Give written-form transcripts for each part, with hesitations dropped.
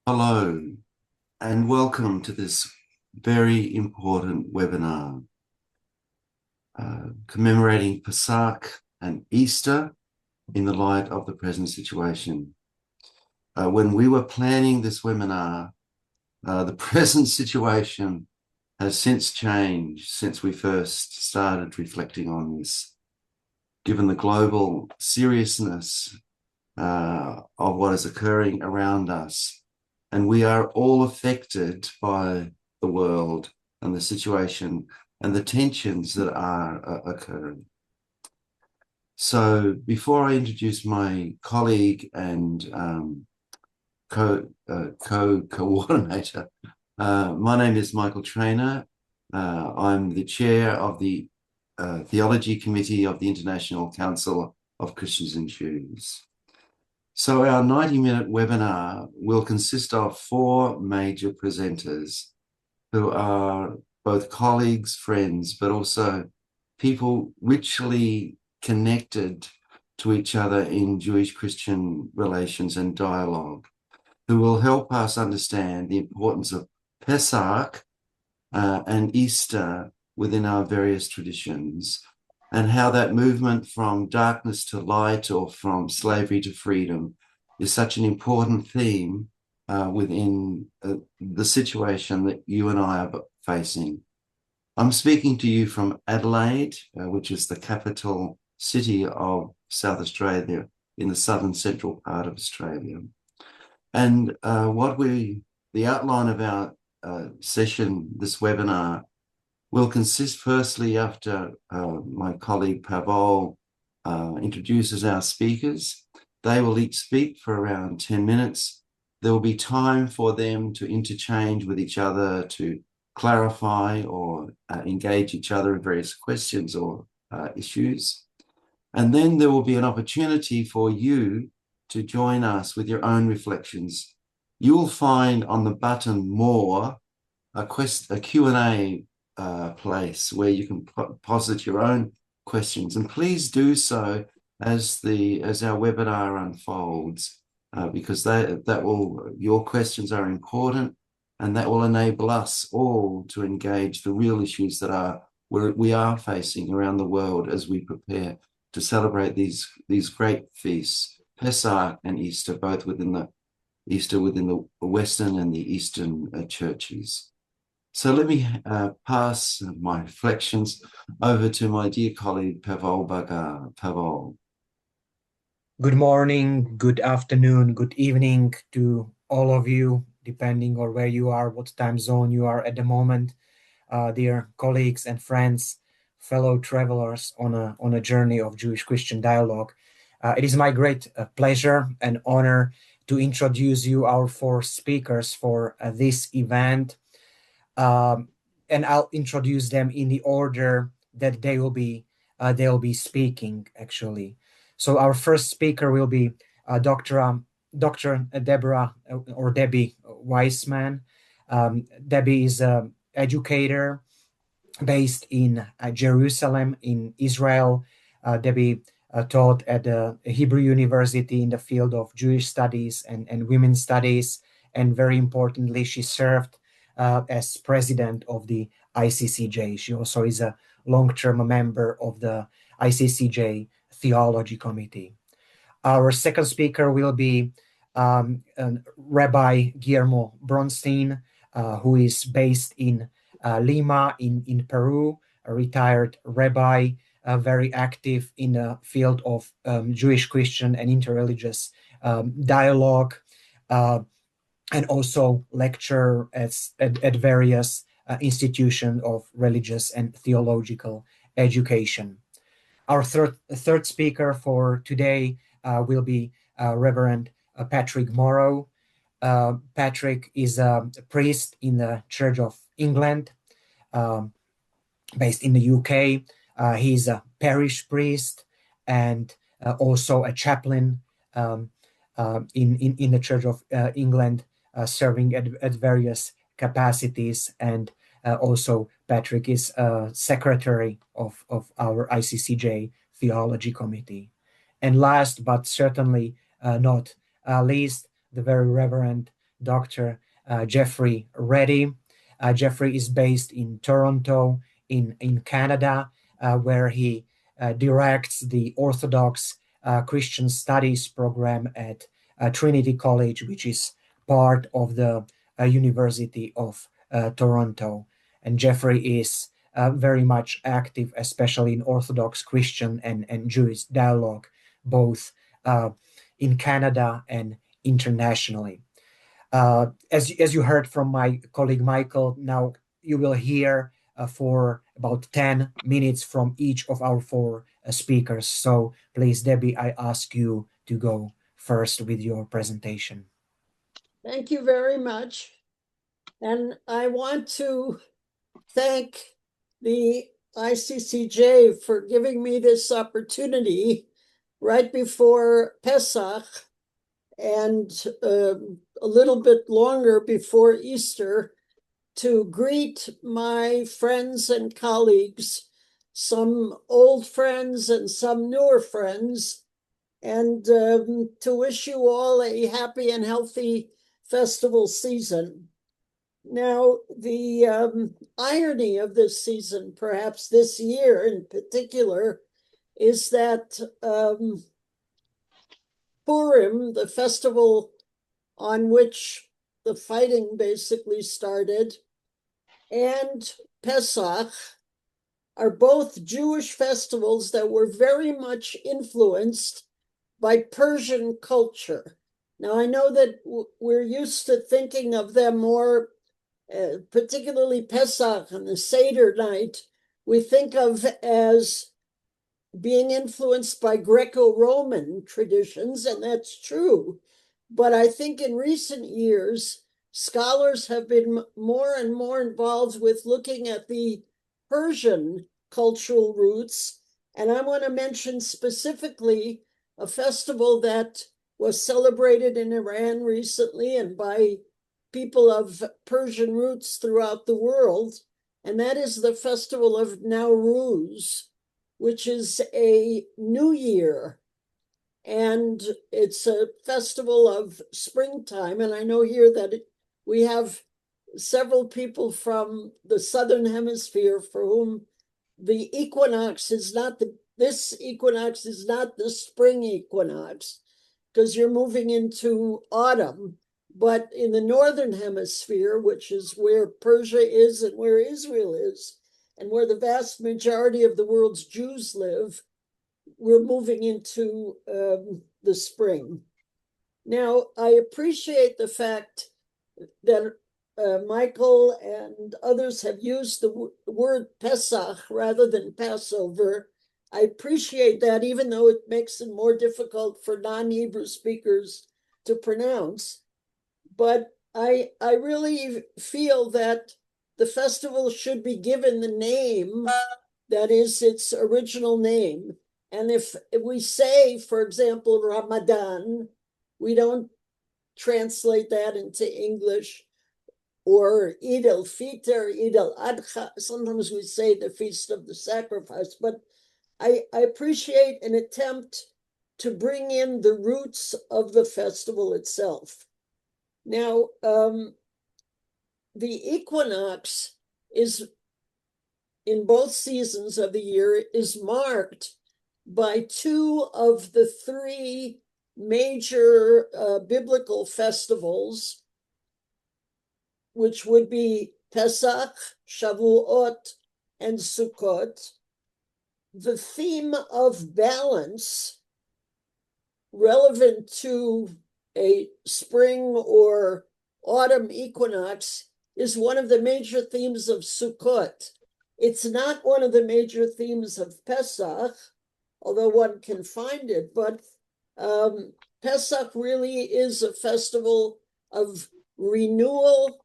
Hello, and welcome to this very important webinar commemorating Pesach and Easter in the light of the present situation. When we were planning this webinar, the present situation has since changed since we first started reflecting on this, given the global seriousness of what is occurring around us. And we are all affected by the world and the situation and the tensions that are occurring. So before I introduce my colleague and co-coordinator, my name is Michael Trainer. I'm the chair of the Theology Committee of the International Council of Christians and Jews. So our 90-minute webinar will consist of 4 major presenters who are both colleagues, friends, but also people richly connected to each other in Jewish-Christian relations and dialogue, who will help us understand the importance of Pesach and Easter within our various traditions, and how that movement from darkness to light or from slavery to freedom is such an important theme within the situation that you and I are facing. I'm speaking to you from Adelaide, which is the capital city of South Australia in the southern central part of Australia. And the outline of our session, this webinar, will consist firstly after my colleague Pavel introduces our speakers. They will each speak for around 10 minutes. There will be time for them to interchange with each other, to clarify or engage each other in various questions or issues. And then there will be an opportunity for you to join us with your own reflections. You will find on the button More a Q&A place where you can posit your own questions, and please do so as our webinar unfolds, because your questions are important, and that will enable us all to engage the real issues that we are facing around the world as we prepare to celebrate these great feasts, Pesach and Easter, both within the Western and the Eastern churches. So let me pass my reflections over to my dear colleague, Pavel Bagar. Pavel. Good morning, good afternoon, good evening to all of you, depending on where you are, what time zone you are at the moment. Dear colleagues and friends, fellow travelers on a journey of Jewish-Christian dialogue. It is my great pleasure and honor to introduce you our 4 speakers for this event. And I'll introduce them in the order that they'll be speaking, actually. So our first speaker will be Dr. Deborah or Debbie Weissman. Debbie is an educator based in Jerusalem in Israel. Debbie taught at the Hebrew University in the field of Jewish studies and women's studies. And very importantly, she served as president of the ICCJ. She also is a long-term member of the ICCJ Theology Committee. Our second speaker will be Rabbi Guillermo Bronstein, who is based in Lima in Peru, a retired rabbi, very active in the field of Jewish, Christian, and interreligious dialogue, and also lecture at various institutions of religious and theological education. Our third speaker for today will be Reverend Patrick Morrow. Patrick is a priest in the Church of England, based in the UK. He's a parish priest and also a chaplain in the Church of England, serving at various capacities. And also Patrick is secretary of our ICCJ Theology Committee. And last but certainly not least, the very Reverend Dr. Jeffrey Reddy. Jeffrey is based in Toronto, in Canada, where he directs the Orthodox Christian Studies program at Trinity College, which is part of the University of Toronto. And Jeffrey is very much active, especially in Orthodox Christian and Jewish dialogue, both in Canada and internationally. As you heard from my colleague Michael, now you will hear for about 10 minutes from each of our four speakers. So please, Debbie, I ask you to go first with your presentation. Thank you very much. And I want to thank the ICCJ for giving me this opportunity right before Pesach and a little bit longer before Easter to greet my friends and colleagues, some old friends and some newer friends, and to wish you all a happy and healthy festival season. Now, the irony of this season, perhaps this year in particular, is that Purim, the festival on which the fighting basically started, and Pesach are both Jewish festivals that were very much influenced by Persian culture. Now, I know that we're used to thinking of them more, particularly Pesach and the Seder night, we think of as being influenced by Greco-Roman traditions, and that's true. But I think in recent years, scholars have been more and more involved with looking at the Persian cultural roots. And I want to mention specifically a festival that was celebrated in Iran recently and by people of Persian roots throughout the world. And that is the festival of Nowruz, which is a new year. And it's a festival of springtime. And I know here that we have several people from the Southern Hemisphere for whom the equinox is not this equinox is not the spring equinox, because you're moving into autumn. But in the Northern Hemisphere, which is where Persia is and where Israel is, and where the vast majority of the world's Jews live, we're moving into the spring. Now, I appreciate the fact that Michael and others have used the word Pesach rather than Passover. I appreciate that, even though it makes it more difficult for non-Hebrew speakers to pronounce. But I really feel that the festival should be given the name that is its original name. And if we say, for example, Ramadan, we don't translate that into English, or Eid al-Fitr, Eid al-Adha. Sometimes we say the Feast of the Sacrifice, but I appreciate an attempt to bring in the roots of the festival itself. Now, the equinox is, in both seasons of the year, is marked by two of the three major biblical festivals, which would be Pesach, Shavuot, and Sukkot. The theme of balance relevant to a spring or autumn equinox is one of the major themes of Sukkot. It's not one of the major themes of Pesach, although one can find it, but Pesach really is a festival of renewal,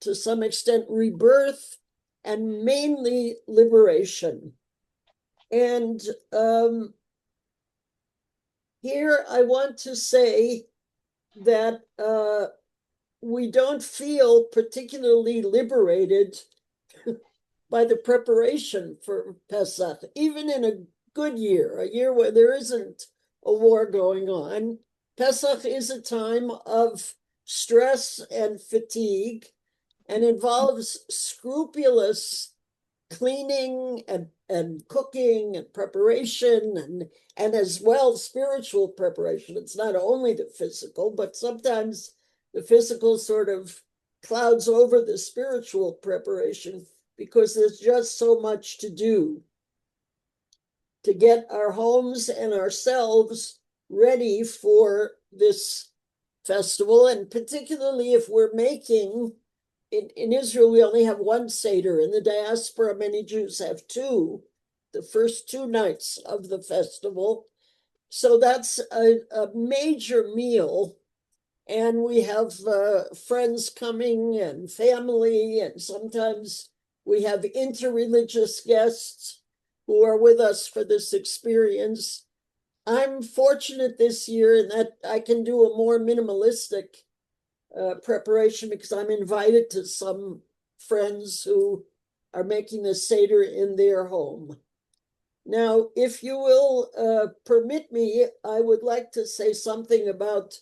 to some extent rebirth, and mainly liberation. And here I want to say that we don't feel particularly liberated by the preparation for Pesach, even in a good year, a year where there isn't a war going on. Pesach is a time of stress and fatigue and involves scrupulous cleaning and cooking and preparation and as well spiritual preparation. It's not only the physical, but sometimes the physical sort of clouds over the spiritual preparation because there's just so much to do to get our homes and ourselves ready for this festival. And particularly if we're making, in Israel, we only have one Seder. In the diaspora, many Jews have two, the first two nights of the festival. So that's a major meal. And we have friends coming and family, and sometimes we have interreligious guests who are with us for this experience. I'm fortunate this year in that I can do a more minimalistic preparation because I'm invited to some friends who are making the Seder in their home. Now, if you will permit me, I would like to say something about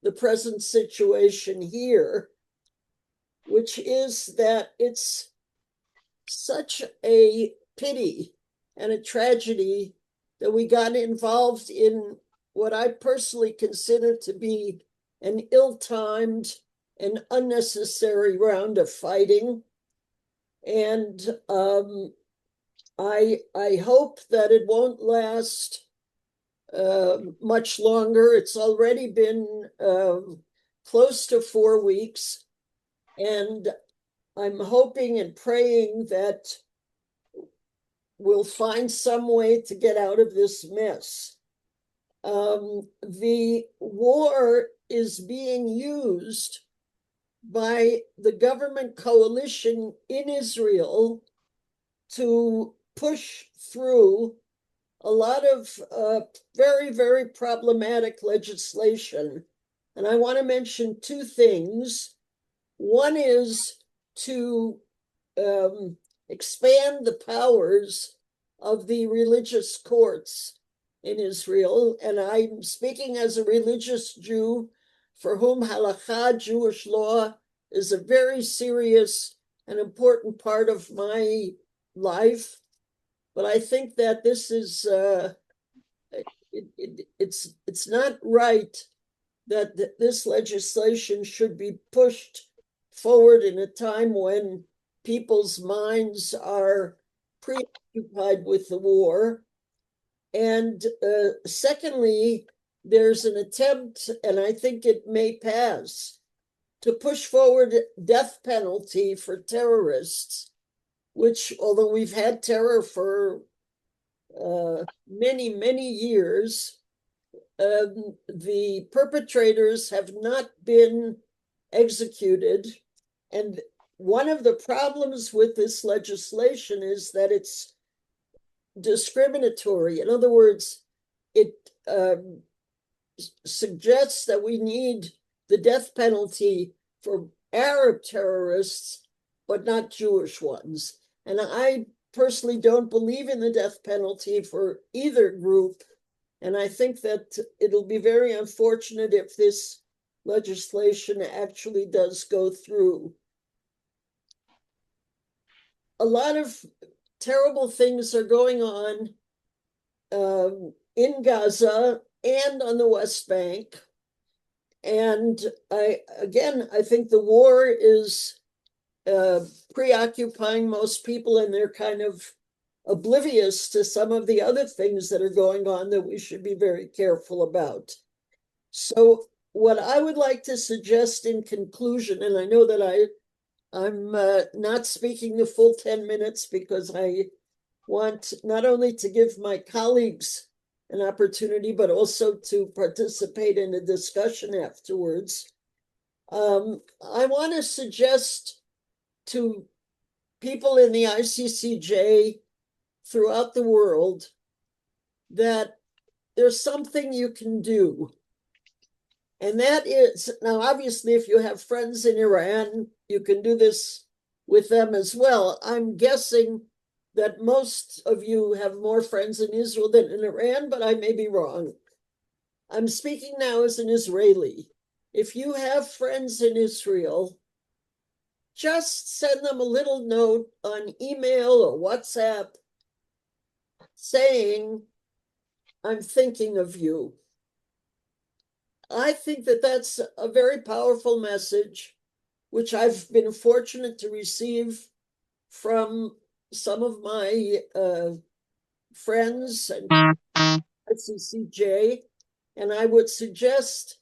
the present situation here, which is that it's such a pity and a tragedy that we got involved in what I personally consider to be an ill-timed and unnecessary round of fighting. And I hope that it won't last much longer. It's already been close to 4 weeks, and I'm hoping and praying that we'll find some way to get out of this mess. The war is being used by the government coalition in Israel to push through a lot of very, very problematic legislation. And I want to mention two things. One is to expand the powers of the religious courts in Israel. And I'm speaking as a religious Jew for whom halakha, Jewish law, is a very serious and important part of my life. But I think that this is, it's not right that this legislation should be pushed forward in a time when people's minds are preoccupied with the war. And secondly, there's an attempt, and I think it may pass, to push forward death penalty for terrorists, which, although we've had terror for many, many years, the perpetrators have not been executed. And one of the problems with this legislation is that it's discriminatory. In other words, it suggests that we need the death penalty for Arab terrorists, but not Jewish ones. And I personally don't believe in the death penalty for either group. And I think that it'll be very unfortunate if this legislation actually does go through. A lot of terrible things are going on in Gaza and on the West Bank. And I think the war is preoccupying most people, and they're kind of oblivious to some of the other things that are going on that we should be very careful about. So what I would like to suggest in conclusion, and I know that I'm not speaking the full 10 minutes because I want not only to give my colleagues an opportunity, but also to participate in a discussion afterwards. I want to suggest to people in the ICCJ throughout the world that there's something you can do. And that is, now obviously if you have friends in Iran, you can do this with them as well. I'm guessing that most of you have more friends in Israel than in Iran, but I may be wrong. I'm speaking now as an Israeli. If you have friends in Israel, just send them a little note on email or WhatsApp saying, I'm thinking of you. I think that that's a very powerful message, which I've been fortunate to receive from some of my friends and ICCJ. And I would suggest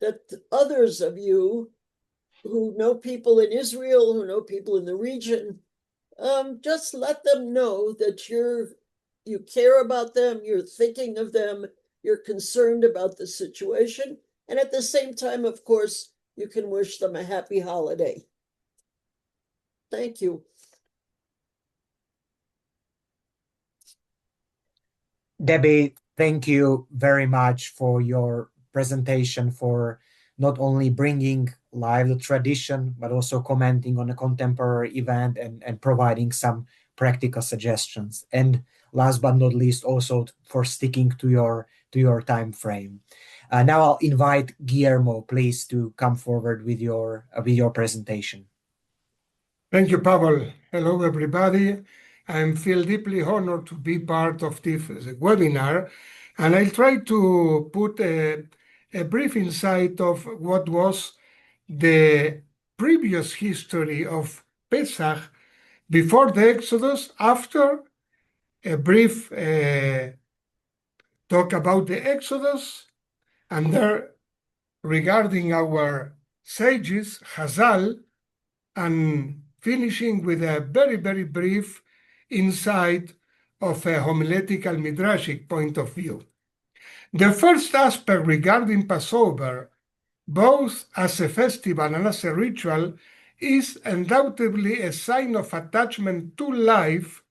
that others of you who know people in Israel, who know people in the region, just let them know that you care about them, you're thinking of them, you're concerned about the situation. And at the same time, of course, you can wish them a happy holiday. Thank you. Debbie, thank you very much for your presentation, for not only bringing live the tradition, but also commenting on a contemporary event and providing some practical suggestions. And last but not least, also for sticking to your time frame. Now I'll invite Guillermo, please, to come forward with your presentation. Thank you, Pavel. Hello, everybody. I feel deeply honored to be part of this webinar, and I'll try to put a brief insight of what was the previous history of Pesach before the Exodus, after a brief talk about the Exodus, and there regarding our sages, Hazal, and finishing with a very, very brief insight of a homiletical midrashic point of view. The first aspect regarding Passover, both as a festival and as a ritual, is undoubtedly a sign of attachment to life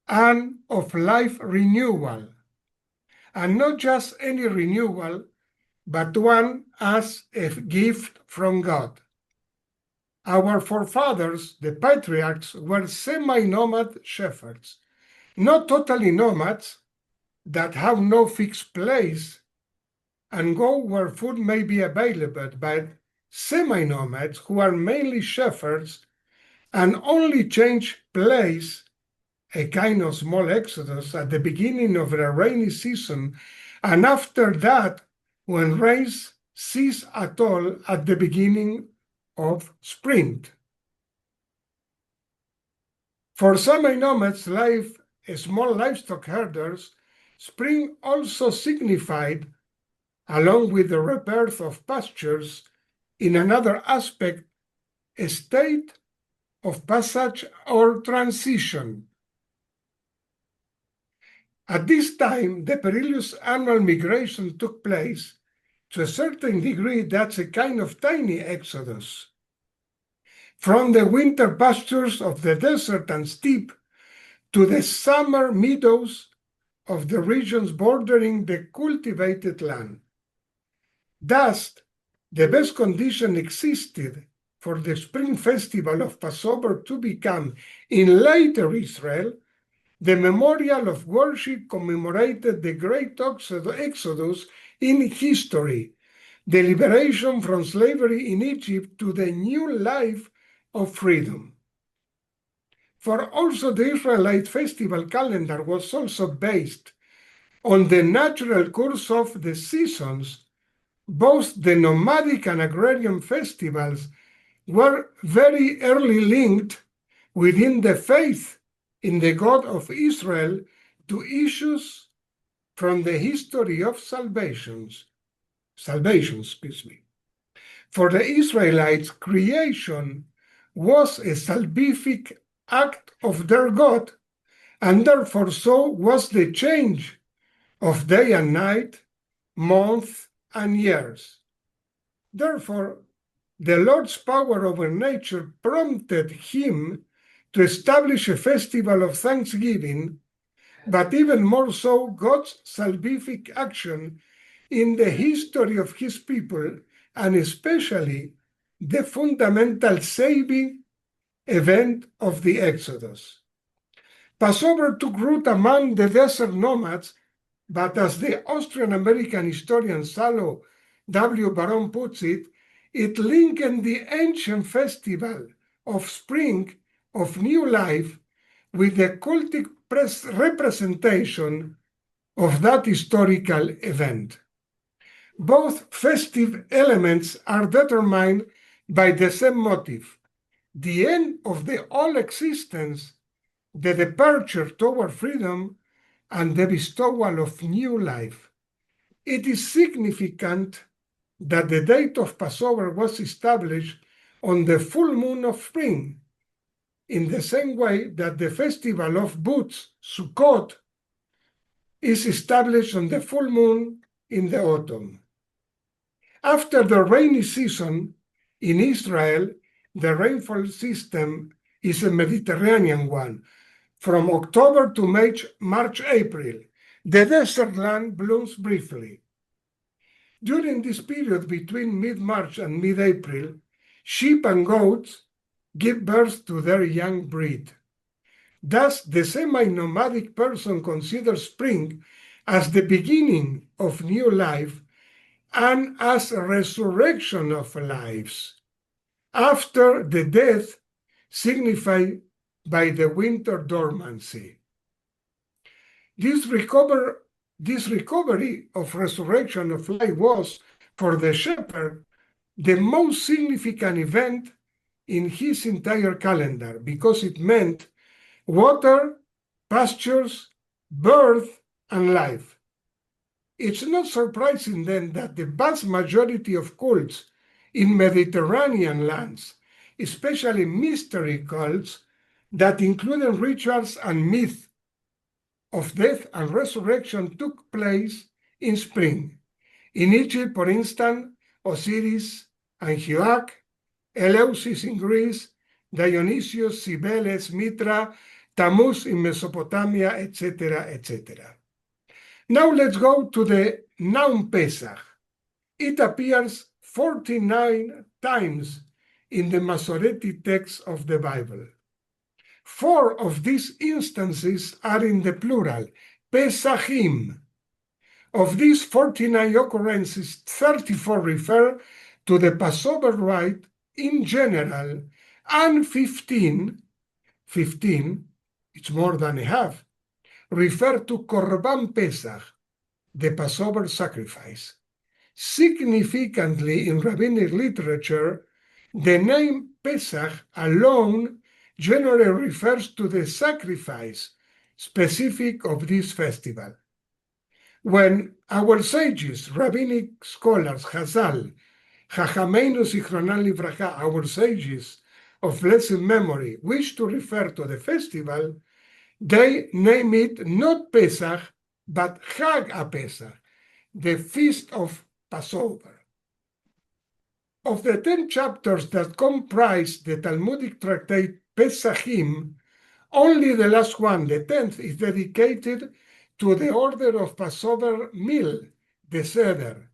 and of life renewal. And not just any renewal, but one as a gift from God. Our forefathers, the patriarchs, were semi-nomad shepherds, not totally nomads that have no fixed place and go where food may be available, but semi-nomads who are mainly shepherds and only change place, a kind of small exodus at the beginning of a rainy season, and after that, when rains cease at all at the beginning of spring. For semi-nomads, small livestock herders, spring also signified, along with the rebirth of pastures, in another aspect, a state of passage or transition. At this time, the perilous annual migration took place. To a certain degree, that's a kind of tiny exodus. From the winter pastures of the desert and steppe to the summer meadows of the regions bordering the cultivated land. Thus, the best condition existed for the spring festival of Passover to become, in later Israel, the memorial of worship commemorated the great exodus in history, the liberation from slavery in Egypt to the new life of freedom. For also the Israelite festival calendar was also based on the natural course of the seasons. Both the nomadic and agrarian festivals were very early linked within the faith in the God of Israel to issues from the history of salvation. For the Israelites, creation was a salvific act of their God, and therefore so was the change of day and night, month and years. Therefore, the Lord's power over nature prompted him to establish a festival of thanksgiving, but even more so, God's salvific action in the history of his people, and especially the fundamental saving event of the Exodus. Passover took root among the desert nomads, but as the Austrian-American historian Salo W. Baron puts it, it linked the ancient festival of spring, of new life, with the cultic representation of that historical event. Both festive elements are determined by the same motive, the end of the old existence, the departure toward freedom, and the bestowal of new life. It is significant that the date of Passover was established on the full moon of spring, in the same way that the festival of booths, Sukkot, is established on the full moon in the autumn. After the rainy season in Israel, the rainfall system is a Mediterranean one. From October to March, April, the desert land blooms briefly. During this period between mid-March and mid-April, sheep and goats give birth to their young breed. Thus, the semi-nomadic person considers spring as the beginning of new life and as a resurrection of lives, after the death signified by the winter dormancy. This recovery of resurrection of life was, for the shepherd, the most significant event in his entire calendar, because it meant water, pastures, birth, and life. It's not surprising then that the vast majority of cults in Mediterranean lands, especially mystery cults that included rituals and myths of death and resurrection, took place in spring. In Egypt, for instance, Osiris and Hioak, Eleusis in Greece, Dionysius, Cibeles, Mithra, Tammuz in Mesopotamia, etc., etc. Now let's go to the noun Pesach. It appears 49 times in the Masoretic text of the Bible. 4 of these instances are in the plural, Pesachim. Of these 49 occurrences, 34 refer to the Passover rite in general, and 15, it's more than a half, refer to Korban Pesach, the Passover sacrifice. Significantly, in rabbinic literature, the name Pesach alone generally refers to the sacrifice specific of this festival. When our sages, rabbinic scholars, Chazal, Chachamenu Zichronan Livracha, our sages of blessed memory, wish to refer to the festival, they name it not Pesach, but Chag HaPesach, the feast of Passover. Of the 10 chapters that comprise the Talmudic tractate Pesachim, only the last one, the 10th, is dedicated to the order of Passover meal, the Seder.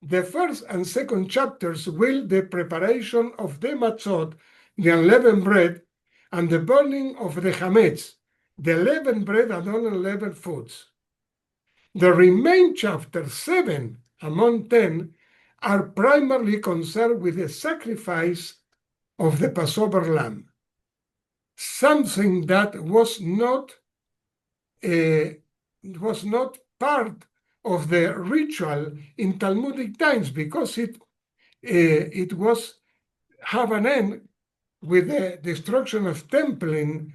The first and second chapters will the preparation of the matzot, the unleavened bread, and the burning of the chametz, the leavened bread and unleavened foods. The remaining chapters 7 among 10 are primarily concerned with the sacrifice of the Passover lamb, something that was not part of the ritual in Talmudic times, because it was have an end with the destruction of temple in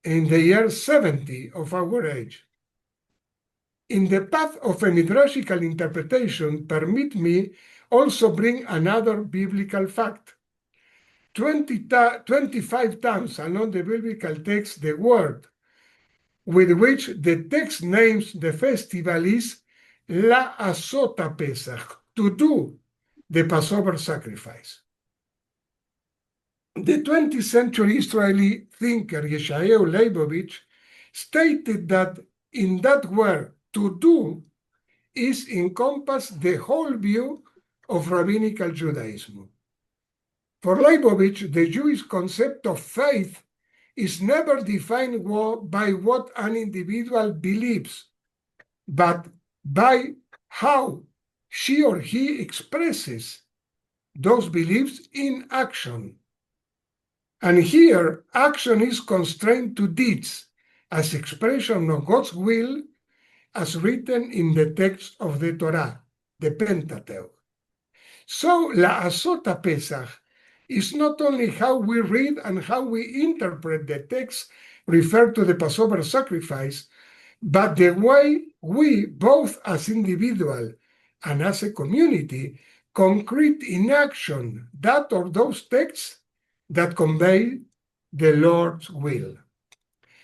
the year 70 of our age. In the path of a midrashical interpretation, permit me also bring another biblical fact. 25 times along the biblical text, the word with which the text names the festival is La Asota Pesach, to do the Passover sacrifice. The 20th century Israeli thinker Yeshayahu Leibovich stated that in that word, to do, is encompassed the whole view of rabbinical Judaism. For Leibovich, the Jewish concept of faith is never defined by what an individual believes, but by how she or he expresses those beliefs in action. And here, action is constrained to deeds as expression of God's will as written in the text of the Torah, the Pentateuch. So, La Asota Pesach is not only how we read and how we interpret the text referred to the Passover sacrifice, but the way we, both as individual and as a community, concrete in action that or those texts that convey the Lord's will.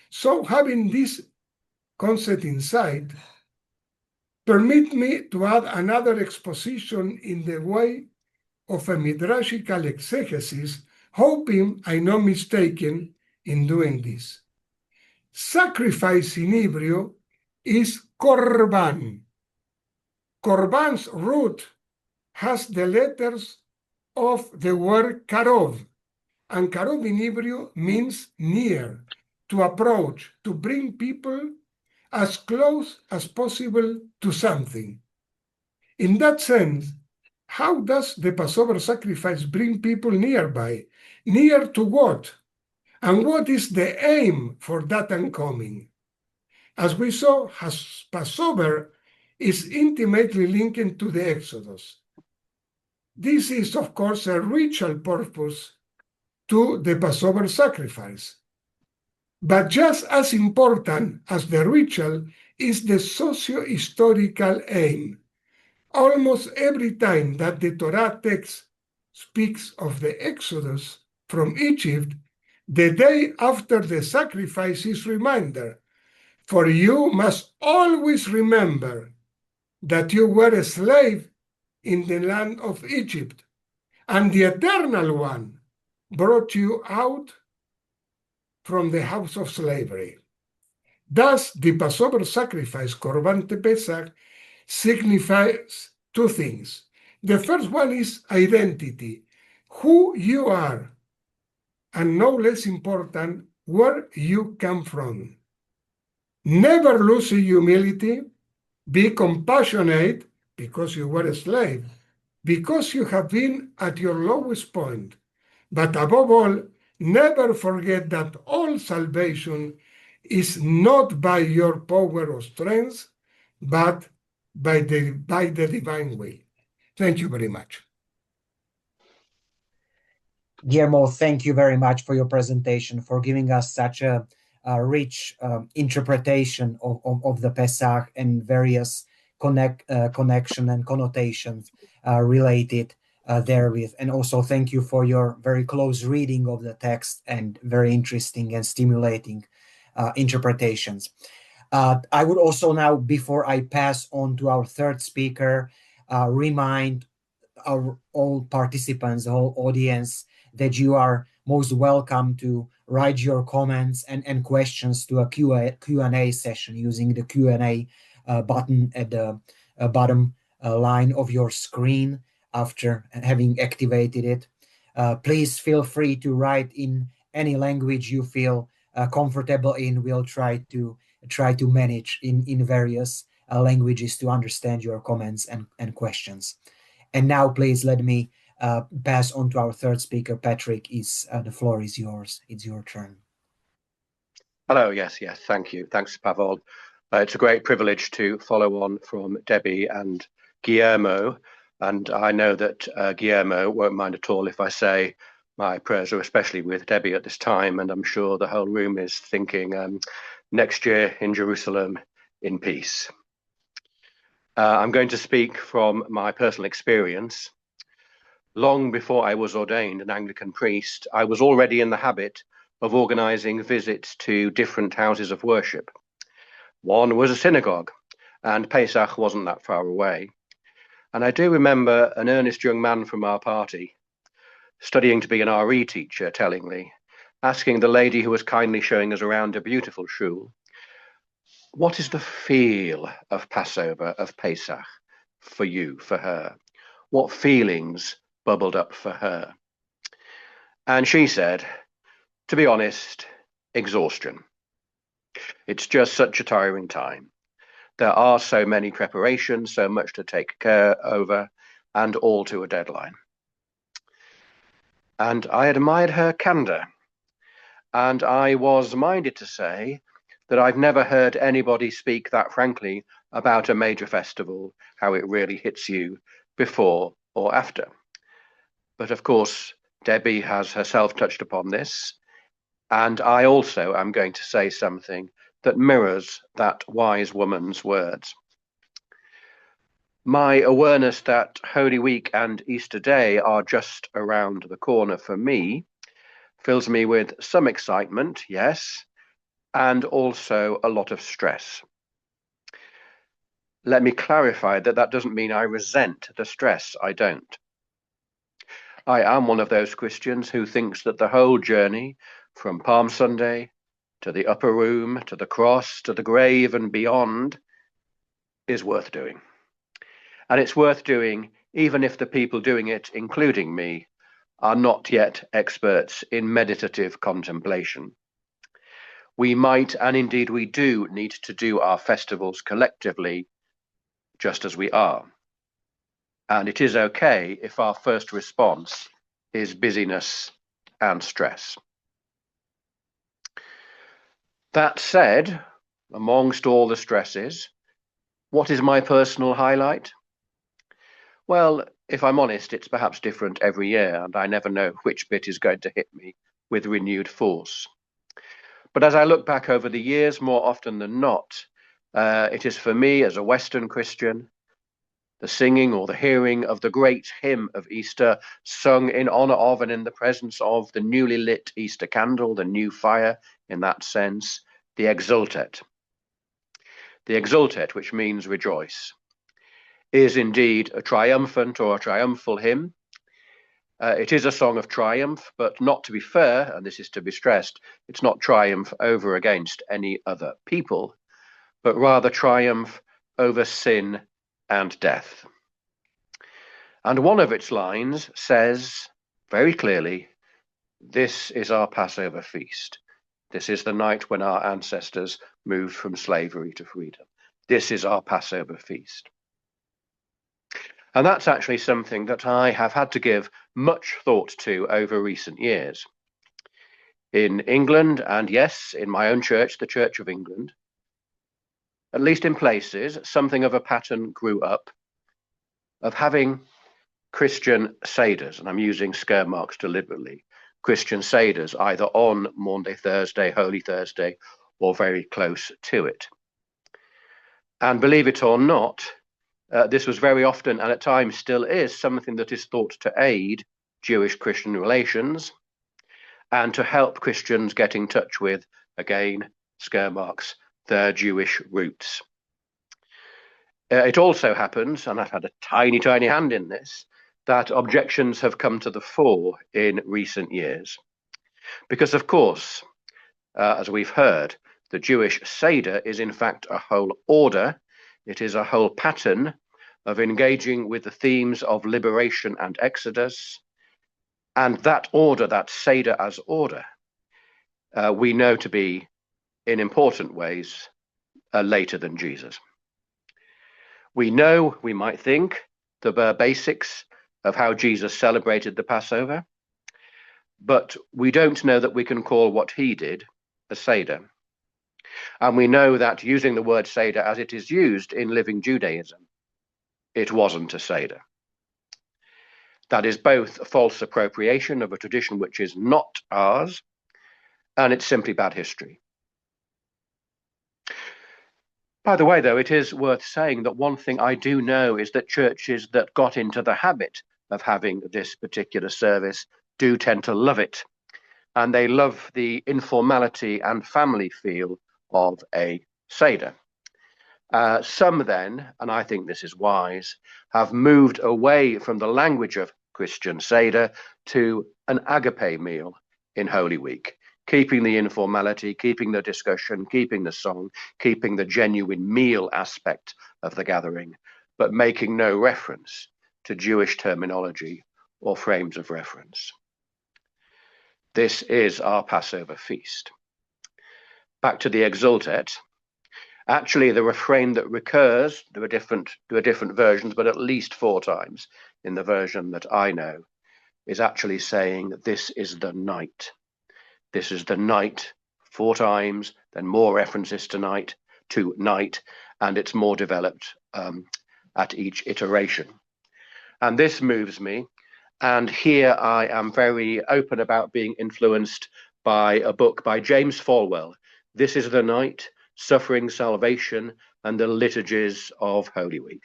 So, having this concept in sight, permit me to add another exposition in the way of a midrashical exegesis, hoping I'm not mistaken in doing this. Sacrifice in Hebrew is korban. Korban's root has the letters of the word karov, and karov in Hebrew means near, to approach, to bring people as close as possible to something. In that sense, how does the Passover sacrifice bring people nearby? Near to what? And what is the aim for that uncoming? As we saw, Passover is intimately linked to the Exodus. This is, of course, a ritual purpose to the Passover sacrifice. But just as important as the ritual is the socio-historical aim. Almost every time that the Torah text speaks of the Exodus from Egypt, the day after the sacrifice is reminder, for you must always remember that you were a slave in the land of Egypt, and the Eternal One brought you out from the house of slavery. Thus, the Passover sacrifice, Korban Pesach, signifies two things. The first one is identity, who you are, and no less important, where you come from. Never lose humility, be compassionate because you were a slave, because you have been at your lowest point. But above all, never forget that all salvation is not by your power or strength, but by the divine will. Thank you very much. Guillermo, thank you very much for your presentation, for giving us such a rich interpretation of the Pesach and various connection and connotations related therewith. And also thank you for your very close reading of the text and very interesting and stimulating interpretations. I would also now, before I pass on to our third speaker, remind all participants, the whole audience, that you are most welcome to write your comments and questions to a Q&A session using the Q&A button at the bottom line of your screen after having activated it. Please feel free to write in any language you feel comfortable in. We'll try to manage in various languages to understand your comments and questions. And now, please let me pass on to our third speaker, Patrick. The floor is yours. It's your turn. Hello, yes, thank you. Thanks, Pavol. It's a great privilege to follow on from Debbie and Guillermo, and I know that Guillermo won't mind at all if I say my prayers are especially with Debbie at this time, and I'm sure the whole room is thinking next year in Jerusalem in peace. I'm going to speak from my personal experience. Long before I was ordained an Anglican priest, I was already in the habit of organizing visits to different houses of worship. One was a synagogue, and Pesach wasn't that far away. And I do remember an earnest young man from our party, studying to be an RE teacher, tellingly, asking the lady who was kindly showing us around a beautiful shul, "What is the feel of Passover, of Pesach, for you, for her? What feelings bubbled up for her?" And she said, "To be honest, exhaustion. It's just such a tiring time. There are so many preparations, so much to take care over, and all to a deadline." And I admired her candor. And I was minded to say that I've never heard anybody speak that frankly about a major festival, how it really hits you before or after. But of course, Debbie has herself touched upon this. And I also am going to say something that mirrors that wise woman's words. My awareness that Holy Week and Easter Day are just around the corner for me fills me with some excitement, yes, and also a lot of stress. Let me clarify that that doesn't mean I resent the stress. I don't. I am one of those Christians who thinks that the whole journey from Palm Sunday to the upper room, to the cross, to the grave and beyond is worth doing. And it's worth doing even if the people doing it, including me, are not yet experts in meditative contemplation. We might, and indeed we do, need to do our festivals collectively, just as we are. And it is okay if our first response is busyness and stress. That said, amongst all the stresses, what is my personal highlight? Well, if I'm honest, it's perhaps different every year, and I never know which bit is going to hit me with renewed force. But as I look back over the years, more often than not, it is for me as a Western Christian, the singing or the hearing of the great hymn of Easter, sung in honor of and in the presence of the newly lit Easter candle, the new fire in that sense, the Exultet. The Exultet, which means rejoice, is indeed a triumphant or a triumphal hymn. It is a song of triumph, but not, to be fair, and this is to be stressed, it's not triumph over against any other people, but rather triumph over sin and death. And one of its lines says very clearly, "This is our Passover feast. This is the night when our ancestors moved from slavery to freedom. This is our Passover feast." And that's actually something that I have had to give much thought to over recent years. In England, and yes, in my own church, the Church of England, at least in places, something of a pattern grew up of having Christian Seders, and I'm using scare marks deliberately, Christian Seders, either on Maundy Thursday, Holy Thursday, or very close to it. And believe it or not, this was very often, and at times still is, something that is thought to aid Jewish-Christian relations and to help Christians get in touch with, again, scare marks, their Jewish roots. It also happens, and I've had a tiny, tiny hand in this, that objections have come to the fore in recent years. Because, of course, as we've heard, the Jewish Seder is in fact a whole order. It is a whole pattern of engaging with the themes of liberation and exodus, and that order, that Seder as order, we know to be, in important ways, later than Jesus. We know, we might think, the bare basics of how Jesus celebrated the Passover, but we don't know that we can call what he did a Seder. And we know that using the word Seder as it is used in living Judaism, it wasn't a Seder. That is both a false appropriation of a tradition which is not ours, and it's simply bad history. By the way, though, it is worth saying that one thing I do know is that churches that got into the habit of having this particular service do tend to love it. And they love the informality and family feel of a Seder. Some then, and I think this is wise, have moved away from the language of Christian Seder to an agape meal in Holy Week, keeping the informality, keeping the discussion, keeping the song, keeping the genuine meal aspect of the gathering, but making no reference to Jewish terminology or frames of reference. This is our Passover feast. Back to the Exultet. Actually, the refrain that recurs, there are different versions, but at least 4 times in the version that I know, is actually saying, this is the night. This is the night 4 times, then more references to night, and it's more developed at each iteration. And this moves me. And here I am very open about being influenced by a book by James Falwell, This is the Night, Suffering, Salvation, and the Liturgies of Holy Week.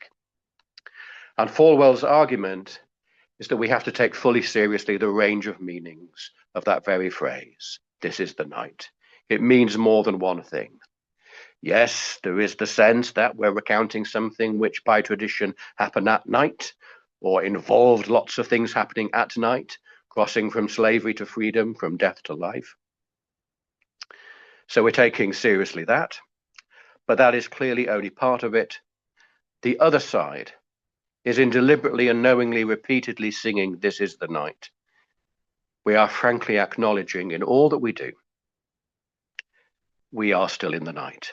And Falwell's argument is that we have to take fully seriously the range of meanings of that very phrase, this is the night. It means more than one thing. Yes, there is the sense that we're recounting something which by tradition happened at night, or involved lots of things happening at night, crossing from slavery to freedom, from death to life. So we're taking seriously that, but that is clearly only part of it. The other side is in deliberately and knowingly repeatedly singing, this is the night. We are frankly acknowledging in all that we do, we are still in the night.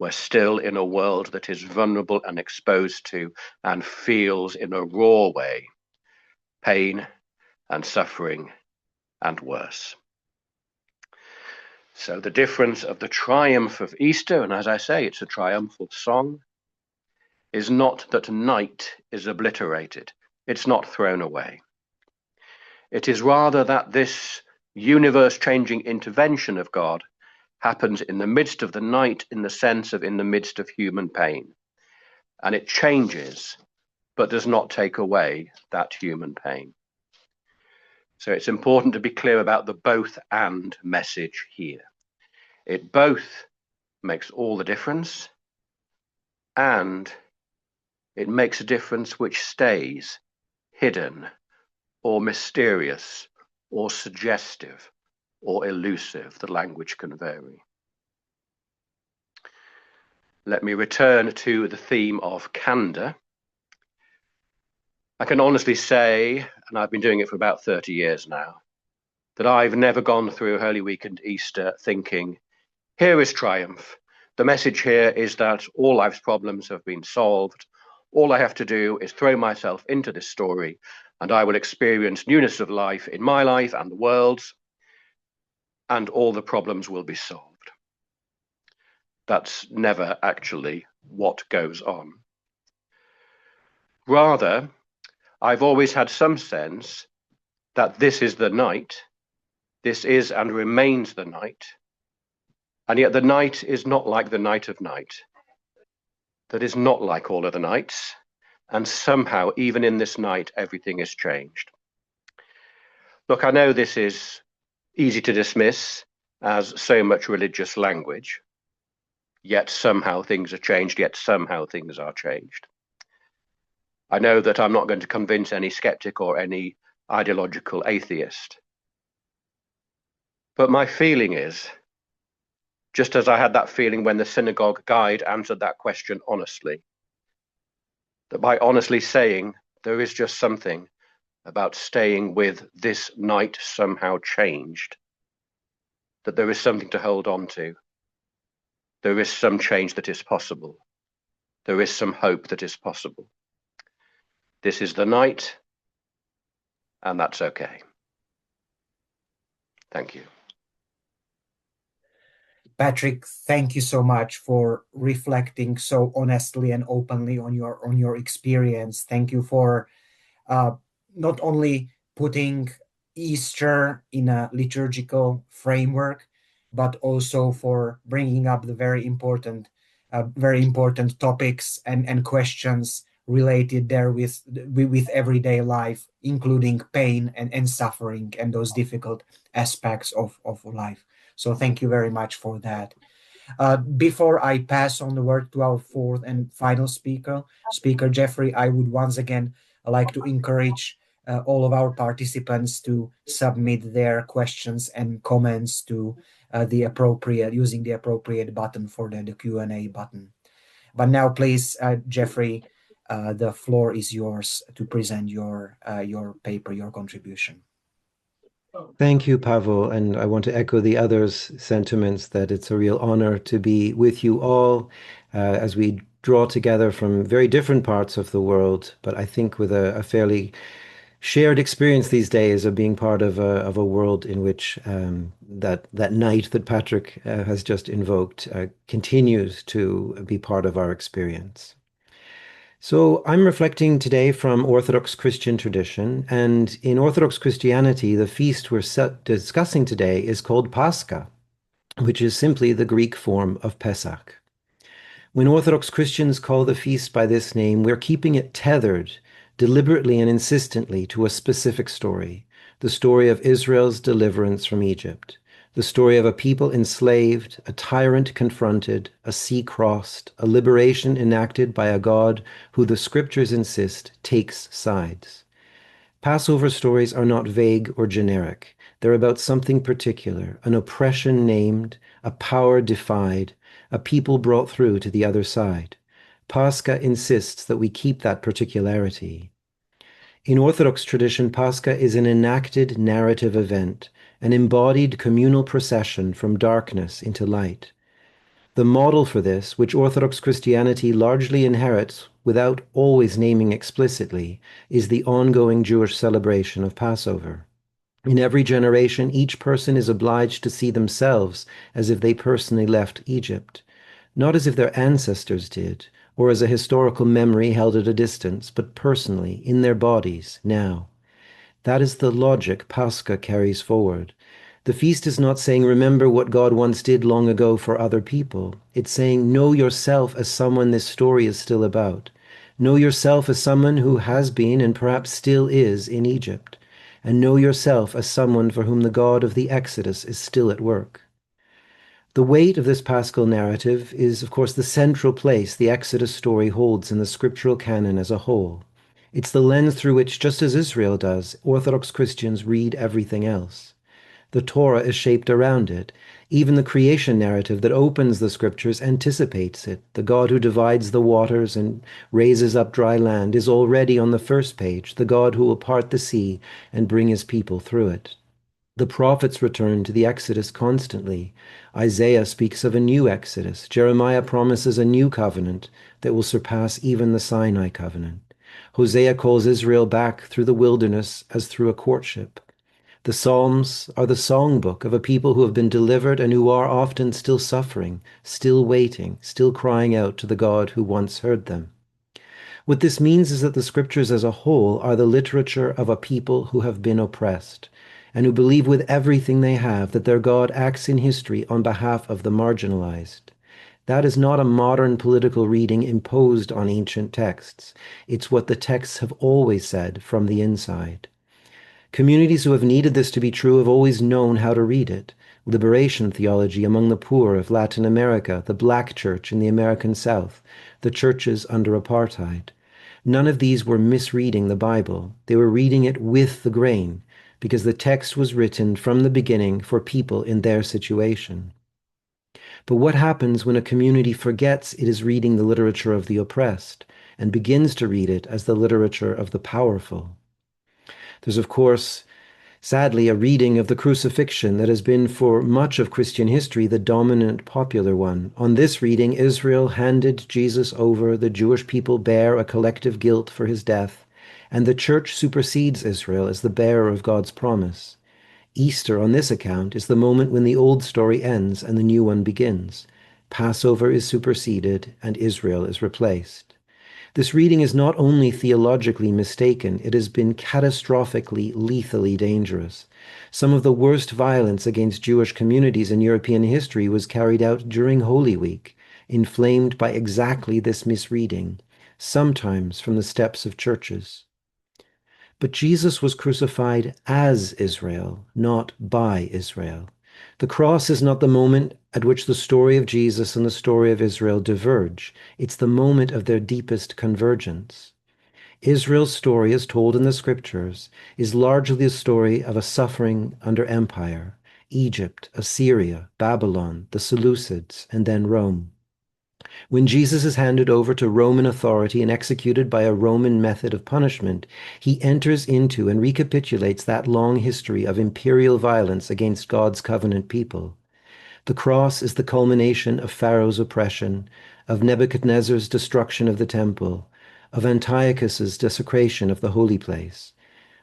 We're still in a world that is vulnerable and exposed to and feels in a raw way pain and suffering and worse. So the difference of the triumph of Easter, and as I say, it's a triumphal song, is not that night is obliterated. It's not thrown away. It is rather that this universe-changing intervention of God happens in the midst of the night, in the sense of in the midst of human pain. And it changes, but does not take away that human pain. So it's important to be clear about the both and message here. It both makes all the difference, and it makes a difference which stays hidden or mysterious or suggestive or elusive. The language can vary. Let me return to the theme of candor. I can honestly say, and I've been doing it for about 30 years now, that I've never gone through Holy Week and Easter thinking, here is triumph. The message here is that all life's problems have been solved. All I have to do is throw myself into this story and I will experience newness of life in my life and the world's, and all the problems will be solved. That's never actually what goes on. Rather, I've always had some sense that this is the night, this is and remains the night, and yet the night is not like the night of night. That is not like all other nights, and somehow, even in this night, everything is changed. Look, I know this is easy to dismiss as so much religious language, yet somehow things are changed, yet somehow things are changed. I know that I'm not going to convince any skeptic or any ideological atheist. But my feeling is, just as I had that feeling when the synagogue guide answered that question honestly, that by honestly saying there is just something about staying with this night somehow changed, that there is something to hold on to. There is some change that is possible. There is some hope that is possible. This is the night, and that's okay. Thank you. Patrick, thank you so much for reflecting so honestly and openly on your experience. Thank you for not only putting Easter in a liturgical framework, but also for bringing up the very important topics and questions related there with everyday life, including pain and suffering and those difficult aspects of life. So thank you very much for that. Before I pass on the word to our fourth and final speaker, Jeffrey, I would once again like to encourage all of our participants to submit their questions and comments to using the appropriate button for the Q&A button. But now, please, Jeffrey, the floor is yours to present your paper, your contribution. Thank you, Pavel, and I want to echo the others' sentiments that it's a real honor to be with you all as we draw together from very different parts of the world, but I think with a fairly shared experience these days of being part of a world in which that night that Patrick has just invoked continues to be part of our experience. So I'm reflecting today from Orthodox Christian tradition, and in Orthodox Christianity, the feast we're discussing today is called Pascha, which is simply the Greek form of Pesach. When Orthodox Christians call the feast by this name, we're keeping it tethered deliberately and insistently to a specific story, the story of Israel's deliverance from Egypt. The story of a people enslaved, a tyrant confronted, a sea crossed, a liberation enacted by a God who the scriptures insist takes sides. Passover stories are not vague or generic. They're about something particular, an oppression named, a power defied, a people brought through to the other side. Pascha insists that we keep that particularity. In Orthodox tradition, Pascha is an enacted narrative event, an embodied communal procession from darkness into light. The model for this, which Orthodox Christianity largely inherits without always naming explicitly, is the ongoing Jewish celebration of Passover. In every generation, each person is obliged to see themselves as if they personally left Egypt, not as if their ancestors did, or as a historical memory held at a distance, but personally, in their bodies, now. That is the logic Pascha carries forward. The feast is not saying, remember what God once did long ago for other people. It's saying, know yourself as someone this story is still about. Know yourself as someone who has been and perhaps still is in Egypt. And know yourself as someone for whom the God of the Exodus is still at work. The weight of this Paschal narrative is, of course, the central place the Exodus story holds in the scriptural canon as a whole. It's the lens through which, just as Israel does, Orthodox Christians read everything else. The Torah is shaped around it. Even the creation narrative that opens the scriptures anticipates it. The God who divides the waters and raises up dry land is already on the first page, the God who will part the sea and bring his people through it. The prophets return to the Exodus constantly. Isaiah speaks of a new Exodus. Jeremiah promises a new covenant that will surpass even the Sinai covenant. Hosea calls Israel back through the wilderness as through a courtship. The Psalms are the songbook of a people who have been delivered and who are often still suffering, still waiting, still crying out to the God who once heard them. What this means is that the scriptures as a whole are the literature of a people who have been oppressed, and who believe with everything they have that their God acts in history on behalf of the marginalized. That is not a modern political reading imposed on ancient texts. It's what the texts have always said from the inside. Communities who have needed this to be true have always known how to read it. Liberation theology among the poor of Latin America, the black church in the American South, the churches under apartheid. None of these were misreading the Bible. They were reading it with the grain, because the text was written from the beginning for people in their situation. But what happens when a community forgets it is reading the literature of the oppressed and begins to read it as the literature of the powerful? There's, of course, sadly, a reading of the crucifixion that has been for much of Christian history the dominant popular one. On this reading, Israel handed Jesus over, the Jewish people bear a collective guilt for his death, and the church supersedes Israel as the bearer of God's promise. Easter, on this account, is the moment when the old story ends and the new one begins. Passover is superseded and Israel is replaced. This reading is not only theologically mistaken, it has been catastrophically, lethally dangerous. Some of the worst violence against Jewish communities in European history was carried out during Holy Week, inflamed by exactly this misreading, sometimes from the steps of churches. But Jesus was crucified as Israel, not by Israel. The cross is not the moment at which the story of Jesus and the story of Israel diverge. It's the moment of their deepest convergence. Israel's story, as told in the scriptures, is largely the story of a suffering under empire: Egypt, Assyria, Babylon, the Seleucids, and then Rome. When Jesus is handed over to Roman authority and executed by a Roman method of punishment, he enters into and recapitulates that long history of imperial violence against God's covenant people. The cross is the culmination of Pharaoh's oppression, of Nebuchadnezzar's destruction of the temple, of Antiochus's desecration of the holy place.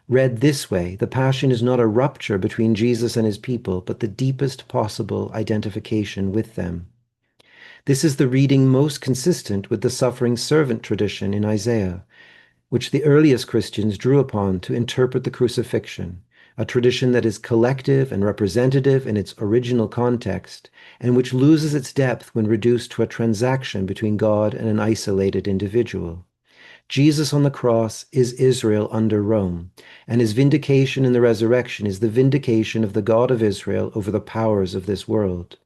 Read this way, the Passion is not a rupture between Jesus and his people, but the deepest possible identification with them. This is the reading most consistent with the suffering servant tradition in Isaiah, which the earliest Christians drew upon to interpret the crucifixion, a tradition that is collective and representative in its original context, and which loses its depth when reduced to a transaction between God and an isolated individual. Jesus on the cross is Israel under Rome, and his vindication in the resurrection is the vindication of the God of Israel over the powers of this world.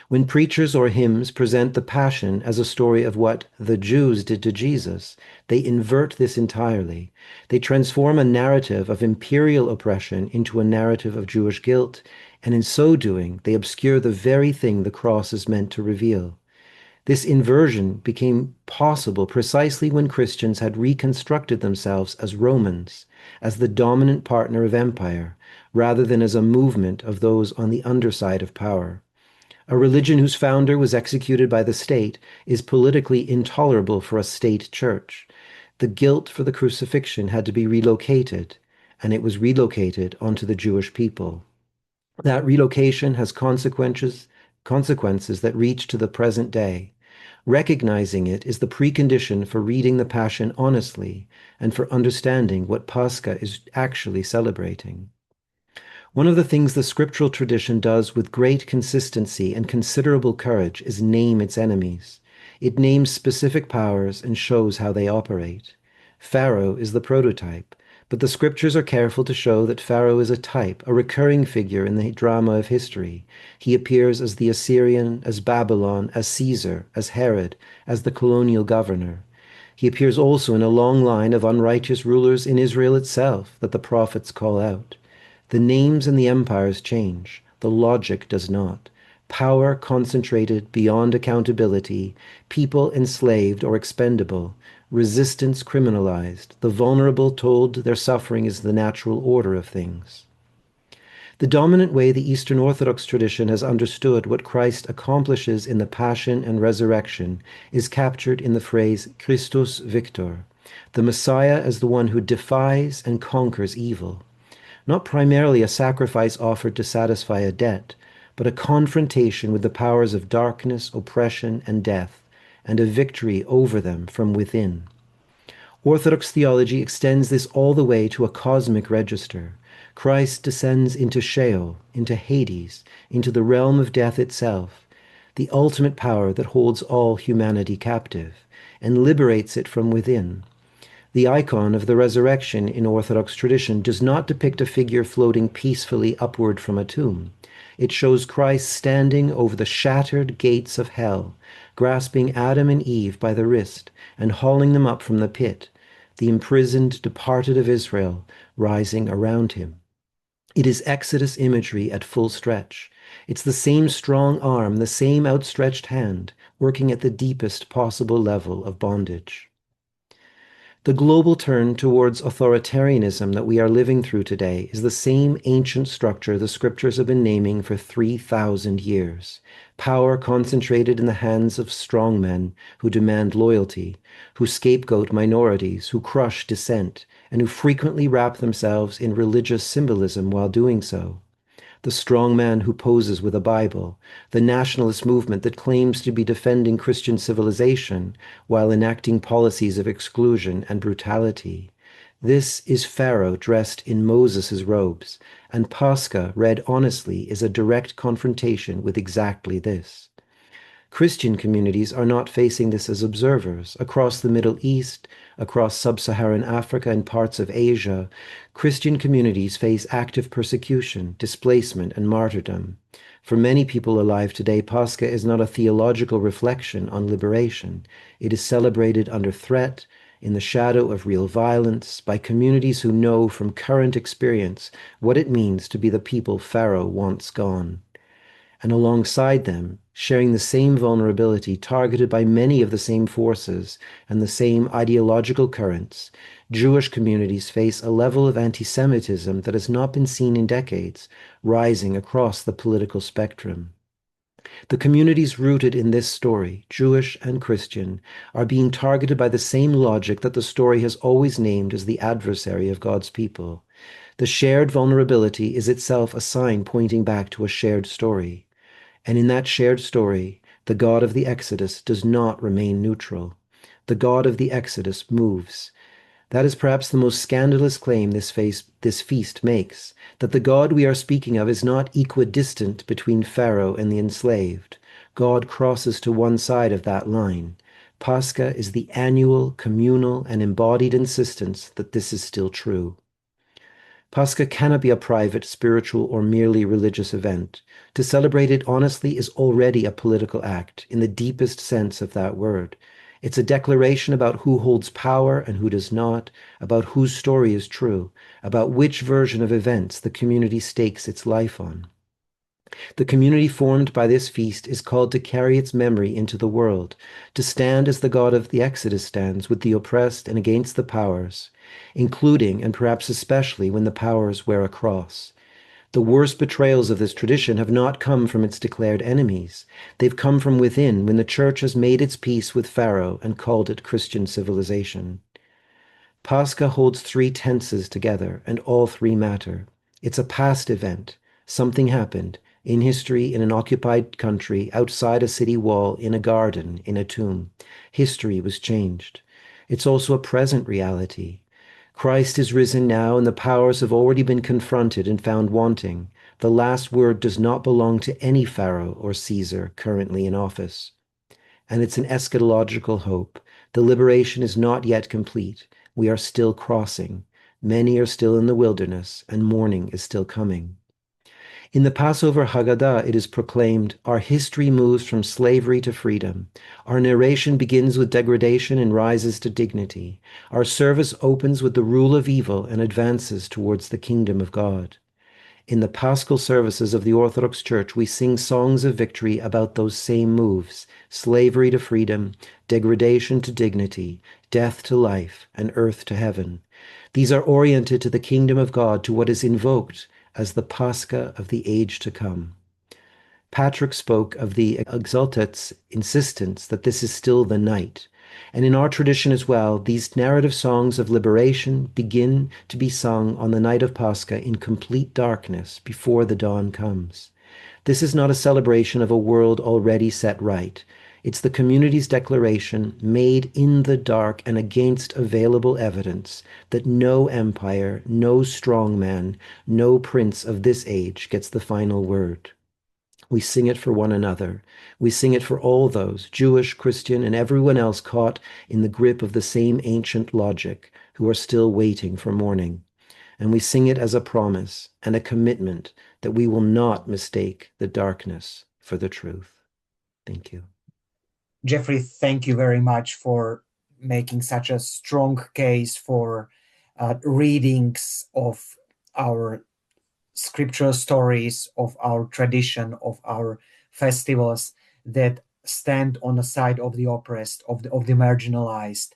When preachers or hymns present the Passion as a story of what the Jews did to Jesus, they invert this entirely. They transform a narrative of imperial oppression into a narrative of Jewish guilt, and in so doing, they obscure the very thing the cross is meant to reveal. This inversion became possible precisely when Christians had reconstructed themselves as Romans, as the dominant partner of empire, rather than as a movement of those on the underside of power. A religion whose founder was executed by the state is politically intolerable for a state church. The guilt for the crucifixion had to be relocated, and it was relocated onto the Jewish people. That relocation has consequences that reach to the present day. Recognizing it is the precondition for reading the Passion honestly and for understanding what Pascha is actually celebrating. One of the things the scriptural tradition does with great consistency and considerable courage is name its enemies. It names specific powers and shows how they operate. Pharaoh is the prototype, but the scriptures are careful to show that Pharaoh is a type, a recurring figure in the drama of history. He appears as the Assyrian, as Babylon, as Caesar, as Herod, as the colonial governor. He appears also in a long line of unrighteous rulers in Israel itself that the prophets call out. The names and the empires change. The logic does not. Power concentrated beyond accountability, people enslaved or expendable, resistance criminalized, the vulnerable told their suffering is the natural order of things. The dominant way the Eastern Orthodox tradition has understood what Christ accomplishes in the Passion and Resurrection is captured in the phrase Christus Victor, the Messiah as the one who defies and conquers evil. Not primarily a sacrifice offered to satisfy a debt, but a confrontation with the powers of darkness, oppression, and death, and a victory over them from within. Orthodox theology extends this all the way to a cosmic register. Christ descends into Sheol, into Hades, into the realm of death itself, the ultimate power that holds all humanity captive, and liberates it from within. The icon of the resurrection in Orthodox tradition does not depict a figure floating peacefully upward from a tomb. It shows Christ standing over the shattered gates of hell, grasping Adam and Eve by the wrist and hauling them up from the pit, the imprisoned departed of Israel rising around him. It is Exodus imagery at full stretch. It's the same strong arm, the same outstretched hand, working at the deepest possible level of bondage. The global turn towards authoritarianism that we are living through today is the same ancient structure the scriptures have been naming for 3,000 years. Power concentrated in the hands of strong men who demand loyalty, who scapegoat minorities, who crush dissent, and who frequently wrap themselves in religious symbolism while doing so. The strong man who poses with a Bible, the nationalist movement that claims to be defending Christian civilization while enacting policies of exclusion and brutality. This is Pharaoh dressed in Moses' robes, and Pascha, read honestly, is a direct confrontation with exactly this. Christian communities are not facing this as observers. Across the Middle East, across sub-Saharan Africa and parts of Asia, Christian communities face active persecution, displacement, and martyrdom. For many people alive today, Pascha is not a theological reflection on liberation. It is celebrated under threat, in the shadow of real violence, by communities who know from current experience what it means to be the people Pharaoh wants gone. And alongside them, sharing the same vulnerability targeted by many of the same forces and the same ideological currents, Jewish communities face a level of anti-Semitism that has not been seen in decades, rising across the political spectrum. The communities rooted in this story, Jewish and Christian, are being targeted by the same logic that the story has always named as the adversary of God's people. The shared vulnerability is itself a sign pointing back to a shared story. And in that shared story, the God of the Exodus does not remain neutral. The God of the Exodus moves. That is perhaps the most scandalous claim this feast makes, that the God we are speaking of is not equidistant between Pharaoh and the enslaved. God crosses to one side of that line. Pascha is the annual, communal, and embodied insistence that this is still true. Pascha cannot be a private, spiritual, or merely religious event. To celebrate it honestly is already a political act, in the deepest sense of that word. It's a declaration about who holds power and who does not, about whose story is true, about which version of events the community stakes its life on. The community formed by this feast is called to carry its memory into the world, to stand as the God of the Exodus stands with the oppressed and against the powers, including and perhaps especially when the powers wear a cross. The worst betrayals of this tradition have not come from its declared enemies. They've come from within when the church has made its peace with Pharaoh and called it Christian civilization. Pascha holds three tenses together, and all three matter. It's a past event. Something happened, in history, in an occupied country, outside a city wall, in a garden, in a tomb. History was changed. It's also a present reality. Christ is risen now, and the powers have already been confronted and found wanting. The last word does not belong to any Pharaoh or Caesar currently in office. And it's an eschatological hope. The liberation is not yet complete. We are still crossing. Many are still in the wilderness, and morning is still coming. In the Passover Haggadah, it is proclaimed, our history moves from slavery to freedom. Our narration begins with degradation and rises to dignity. Our service opens with the rule of evil and advances towards the kingdom of God. In the Paschal services of the Orthodox Church, we sing songs of victory about those same moves, slavery to freedom, degradation to dignity, death to life, and earth to heaven. These are oriented to the kingdom of God, to what is invoked as the Pascha of the age to come. Patrick spoke of the Exultet's insistence that this is still the night. And in our tradition as well, these narrative songs of liberation begin to be sung on the night of Pascha in complete darkness before the dawn comes. This is not a celebration of a world already set right. It's the community's declaration, made in the dark and against available evidence, that no empire, no strongman, no prince of this age gets the final word. We sing it for one another. We sing it for all those, Jewish, Christian, and everyone else caught in the grip of the same ancient logic, who are still waiting for morning. And we sing it as a promise and a commitment that we will not mistake the darkness for the truth. Thank you. Jeffrey, thank you very much for making such a strong case for readings of our scriptural stories of our tradition, of our festivals that stand on the side of the oppressed, of the marginalized,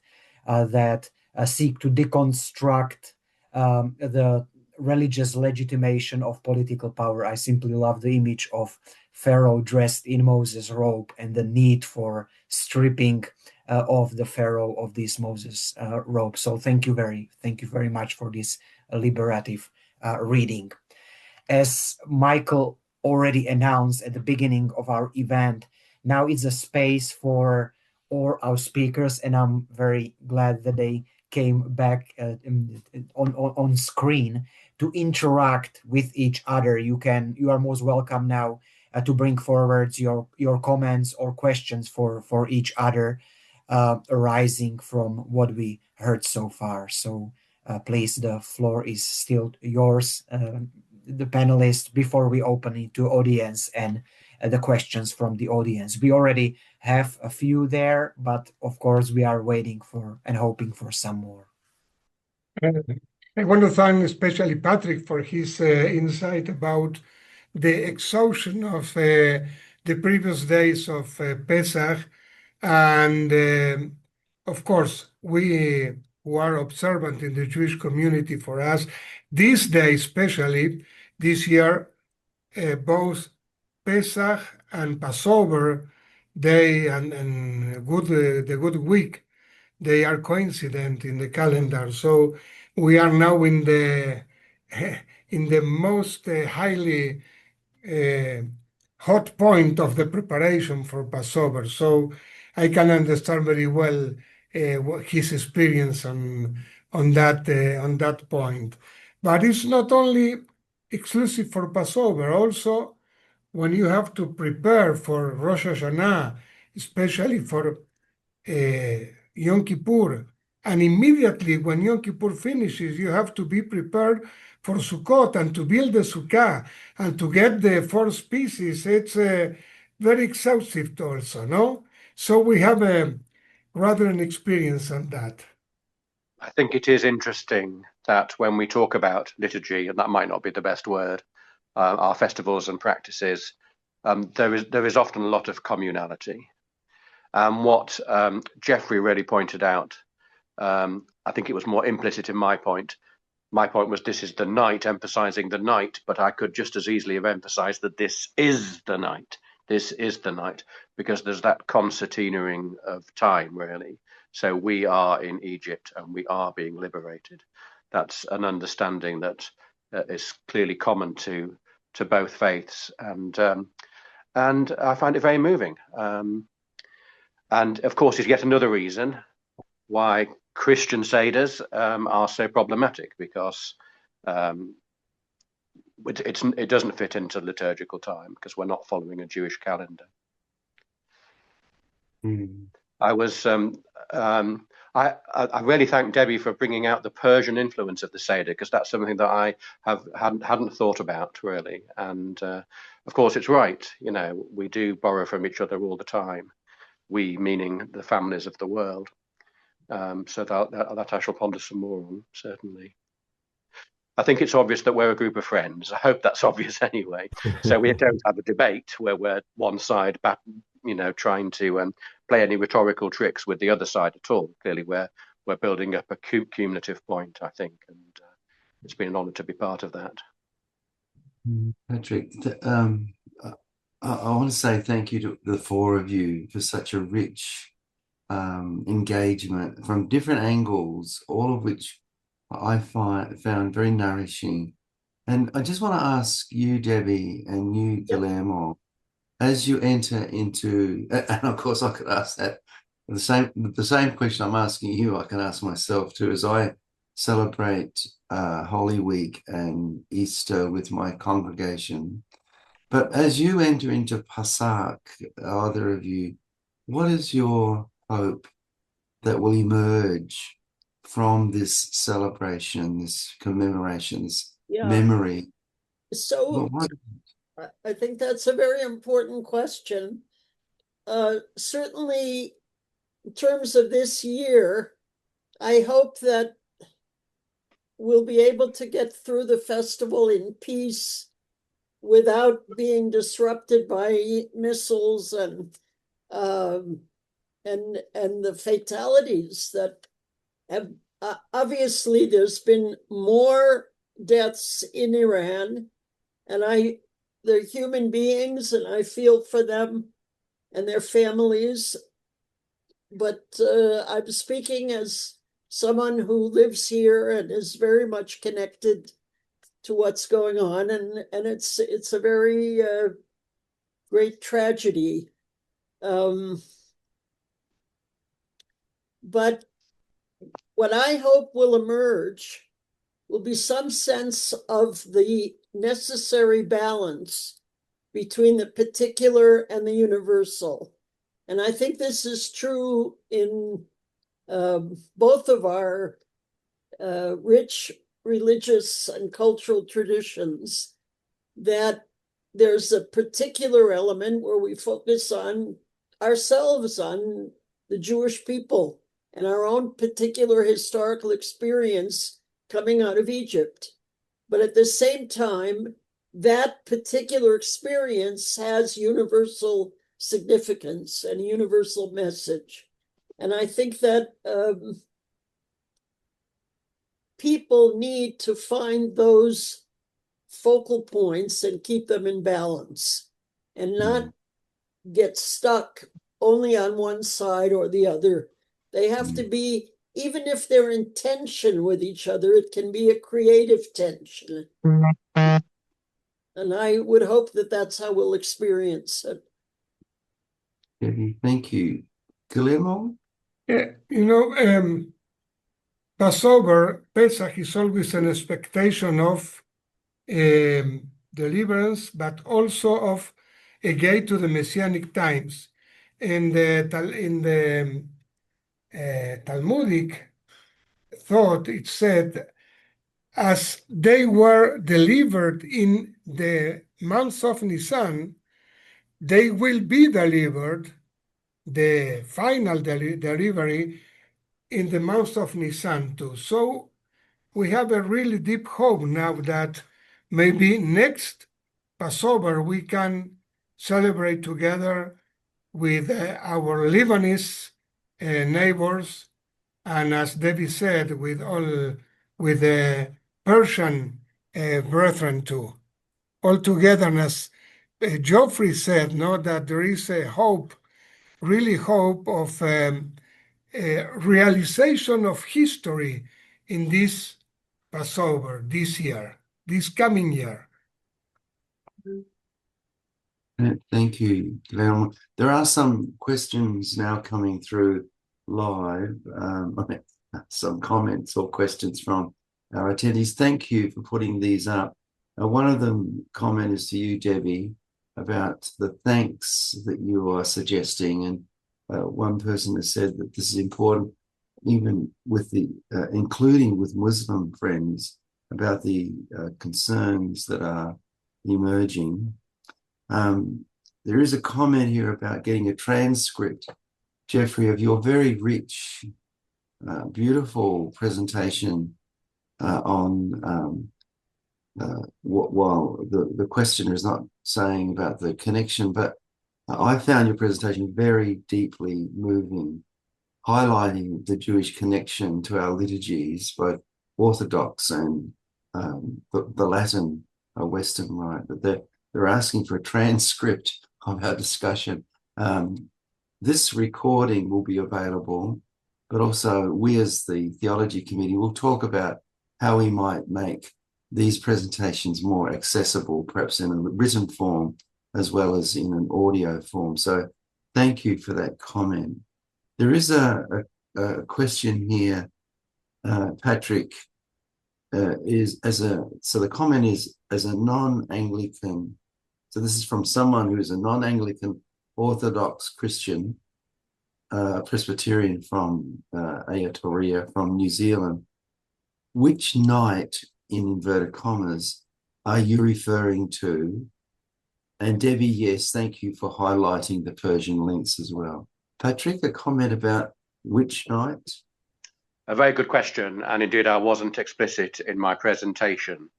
that seek to deconstruct the religious legitimation of political power. I simply love the image of Pharaoh dressed in Moses' robe and the need for stripping of the Pharaoh of this Moses robe. So thank you very much for this liberative reading. As Michael already announced at the beginning of our event, now it's a space for all our speakers, and I'm very glad that they came back on screen to interact with each other. You are most welcome now to bring forward your comments or questions for each other, arising from what we heard so far. So please, the floor is still yours, the panelists, before we open it to audience and the questions from the audience. We already have a few there, but of course we are waiting for and hoping for some more. I want to thank especially Patrick for his insight about the exhaustion of the previous days of Pesach. And of course, we who are observant in the Jewish community, for us, this day especially, this year, both Pesach and Passover day and the Good Week, they are coincident in the calendar. So we are now in the most highly hot point of the preparation for Passover. So I can understand very well his experience on that point. But it's not only exclusive for Passover. Also, when you have to prepare for Rosh Hashanah, especially for Yom Kippur, and immediately when Yom Kippur finishes, you have to be prepared for Sukkot and to build the Sukkah and to get the 4 species. It's very exhaustive also, no? So we have rather an experience on that. I think it is interesting that when we talk about liturgy, and that might not be the best word, our festivals and practices, there is often a lot of communality. And what Jeffrey really pointed out, I think it was more implicit in my point. My point was this is the night, emphasizing the night, but I could just as easily have emphasized that this is the night. This is the night, because there's that concertinaing of time, really. So we are in Egypt and we are being liberated. That's an understanding that is clearly common to both faiths, and I find it very moving. And of course, is yet another reason why Christian Seders are so problematic, because it doesn't fit into liturgical time because we're not following a Jewish calendar. I was I really thank Debbie for bringing out the Persian influence of the Seder, because that's something that I hadn't thought about really. And of course, it's right. You know, we do borrow from each other all the time. We meaning the families of the world. So that I shall ponder some more on, certainly. I think it's obvious that we're a group of friends. I hope that's obvious anyway. So we don't have a debate where we're one side, trying to play any rhetorical tricks with the other side at all. Clearly, we're building up a cumulative point, I think, and it's been an honour to be part of that. Patrick, I want to say thank you to the 4 of you for such a rich engagement from different angles, all of which I found very nourishing. And I just want to ask you, Debbie, and you, Guillermo, as you enter into, and of course I could ask that, the same question I'm asking you, I can ask myself too, as I celebrate Holy Week and Easter with my congregation. But as you enter into Pesach, either of you, what is your hope that will emerge from this celebration, this commemoration, this memory? So I think that's a very important question. Certainly, in terms of this year, I hope that we'll be able to get through the festival in peace without being disrupted by missiles and the fatalities that have obviously there's been more deaths in Iran, and they're human beings and I feel for them and their families, but I'm speaking as someone who lives here and is very much connected to what's going on, and it's a very great tragedy. But what I hope will emerge will be some sense of the necessary balance between the particular and the universal. And I think this is true in both of our rich religious and cultural traditions, that there's a particular element where we focus on ourselves, on the Jewish people, and our own particular historical experience coming out of Egypt. But at the same time, that particular experience has universal significance and a universal message. And I think that people need to find those focal points and keep them in balance and not get stuck only on one side or the other. They have to be, even if they're in tension with each other, it can be a creative tension. And I would hope that that's how we'll experience it. Debbie, thank you. Guillermo? Yeah, Passover, Pesach is always an expectation of deliverance, but also of a gate to the Messianic times. In the Talmudic thought, it said, as they were delivered in the month of Nisan, they will be delivered, the final delivery, in the month of Nisan too. So we have a really deep hope now that maybe next Passover we can celebrate together with our Lebanese neighbors, and as Debbie said, with the Persian brethren too. All together, and as Geoffrey said, that there is a hope, really hope of realization of history in this Passover this year, this coming year. Thank you, Guillermo. There are some questions now coming through live, some comments or questions from our attendees. Thank you for putting these up. One of them comment is to you, Debbie, about the thanks that you are suggesting. And one person has said that this is important, even with the, including with Muslim friends, about the concerns that are emerging. There is a comment here about getting a transcript, Geoffrey, of your very rich, beautiful presentation on while the questioner is not saying about the connection, but I found your presentation very deeply moving, highlighting the Jewish connection to our liturgies, both Orthodox and the Latin Western Rite. But they're asking for a transcript of our discussion. This recording will be available, but also we as the Theology Committee will talk about how we might make these presentations more accessible, perhaps in a written form as well as in an audio form. So thank you for that comment. There is a question here, Patrick, so the comment is, as a non-Anglican, so this is from someone who is a non-Anglican Orthodox Christian, Presbyterian from Aotearoa, from New Zealand. Which night, in inverted commas, are you referring to? And Debbie, yes, thank you for highlighting the Persian links as well. Patrick, a comment about which night? A very good question, and indeed I wasn't explicit in my presentation.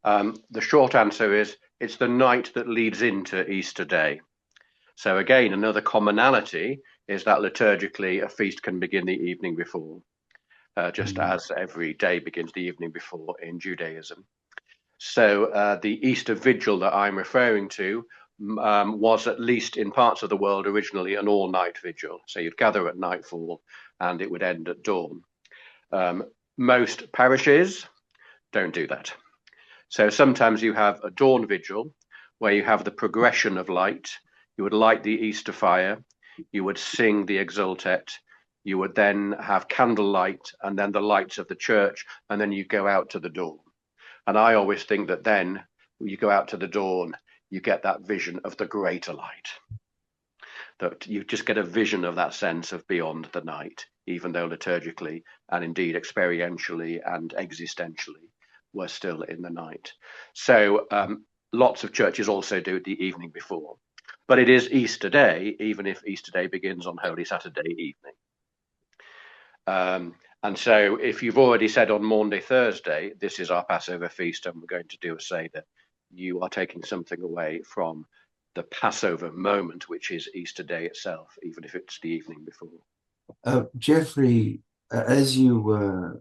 The short answer is it's the night that leads into Easter Day. So again, another commonality is that liturgically a feast can begin the evening before, just as every day begins the evening before in Judaism. So the Easter Vigil that I'm referring to was, at least in parts of the world, originally an all-night vigil. So you'd gather at nightfall and it would end at dawn. Most parishes don't do that. So sometimes you have a dawn vigil where you have the progression of light. You would light the Easter fire, you would sing the Exultet, you would then have candlelight and then the lights of the church, and then you go out to the dawn. And I always think that then when you go out to the dawn, you get that vision of the greater light. That you just get a vision of that sense of beyond the night, even though liturgically and indeed experientially and existentially we're still in the night. So lots of churches also do it the evening before. But it is Easter Day, even if Easter Day begins on Holy Saturday evening. And so if you've already said on Maundy Thursday, this is our Passover feast, and we're going to do a Seder, you are taking something away from the Passover moment, which is Easter Day itself, even if it's the evening before. Jeffrey, as you were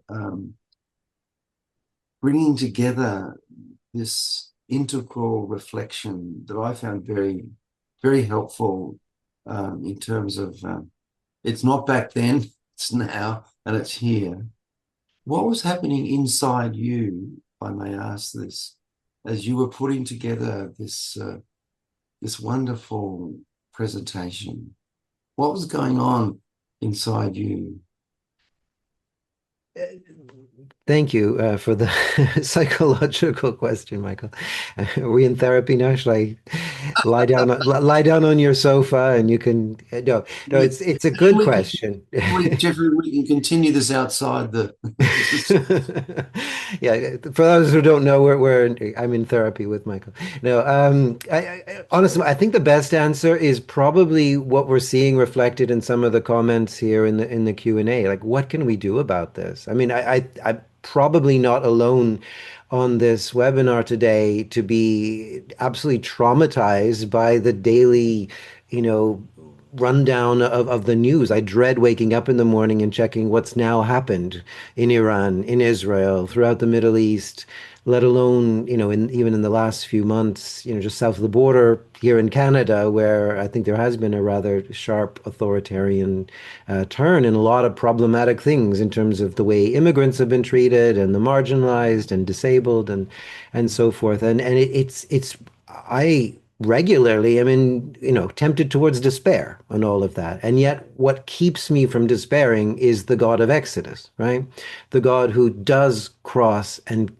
bringing together this integral reflection that I found very, very helpful in terms of it's not back then, it's now, and it's here. What was happening inside you, if I may ask this, as you were putting together this this wonderful presentation? What was going on inside you? Thank you for the psychological question, Michael. Are we in therapy now? Should I lie down on your sofa and you can? No, it's a good question. Jeffrey, we can continue this outside the. Yeah, for those who don't know, I'm in therapy with Michael. No, honestly, I think the best answer is probably what we're seeing reflected in some of the comments here in the Q&A. Like, what can we do about this? I mean, I'm probably not alone on this webinar today to be absolutely traumatized by the daily, rundown of the news. I dread waking up in the morning and checking what's now happened in Iran, in Israel, throughout the Middle East, let alone, even in the last few months, just south of the border here in Canada, where I think there has been a rather sharp authoritarian turn in a lot of problematic things in terms of the way immigrants have been treated and the marginalized and disabled and so forth. And I regularly tempted towards despair on all of that. And yet what keeps me from despairing is the God of Exodus, right? The God who does cross and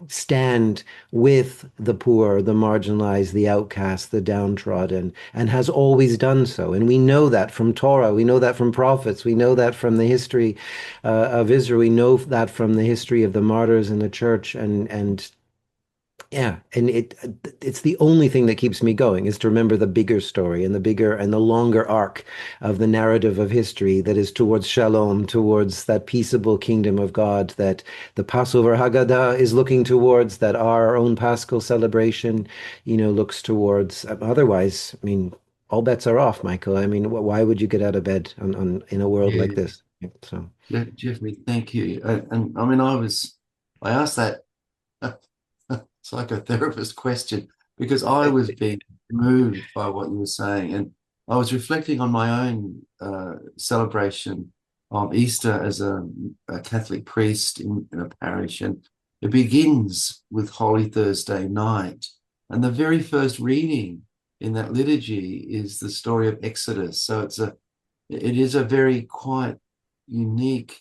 stand with the poor, the marginalized, the outcast, the downtrodden, and has always done so. And we know that from Torah, we know that from prophets, we know that from the history of Israel, we know that from the history of the martyrs in the church, and it's the only thing that keeps me going, is to remember the bigger story and the bigger and the longer arc of the narrative of history that is towards Shalom, towards that peaceable kingdom of God that the Passover Haggadah is looking towards, that our own Paschal celebration, looks towards. Otherwise, I mean, all bets are off, Michael. I mean, why would you get out of bed in a world like this? So, Jeffrey, thank you. And I mean, I asked that psychotherapist question because I was being moved by what you were saying, and I was reflecting on my own celebration of Easter as a Catholic priest in a parish, and it begins with Holy Thursday night, and the very first reading in that liturgy is the story of Exodus. So it is a very quite unique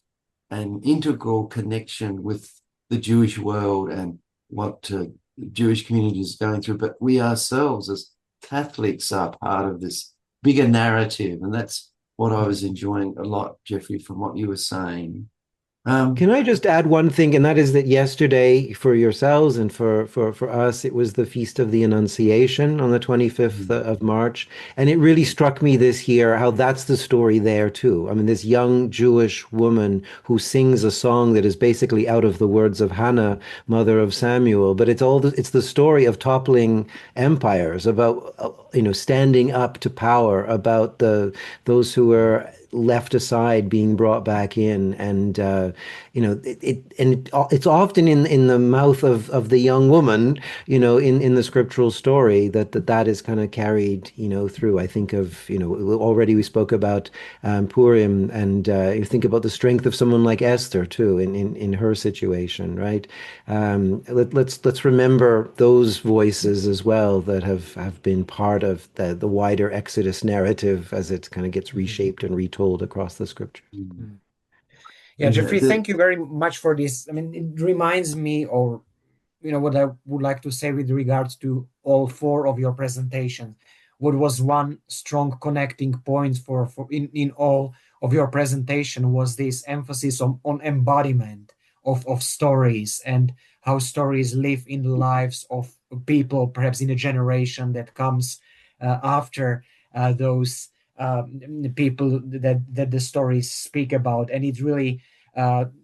and integral connection with the Jewish world and what the Jewish community is going through, but we ourselves as Catholics are part of this bigger narrative, and that's what I was enjoying a lot, Jeffrey, from what you were saying. Can I just add one thing, and that is that yesterday, for yourselves and for us, it was the Feast of the Annunciation on the 25th of March. And it really struck me this year how that's the story there too. I mean, this young Jewish woman who sings a song that is basically out of the words of Hannah, mother of Samuel, but it's the story of toppling empires, about standing up to power, about those who were left aside being brought back in, and it's often in the mouth of the young woman, in the scriptural story that is kind of carried, through. I think of, already we spoke about Purim, and you think about the strength of someone like Esther too in her situation, right? Let's remember those voices as well that have been part of the wider Exodus narrative as it kind of gets reshaped and retold across the scripture. Yeah, Jeffrey, thank you very much for this. I mean, it reminds me, or what I would like to say with regards to all four of your presentations. What was one strong connecting point for in all of your presentation was this emphasis on embodiment of stories, and how stories live in the lives of people, perhaps in a generation that comes after those people that the stories speak about. And it's really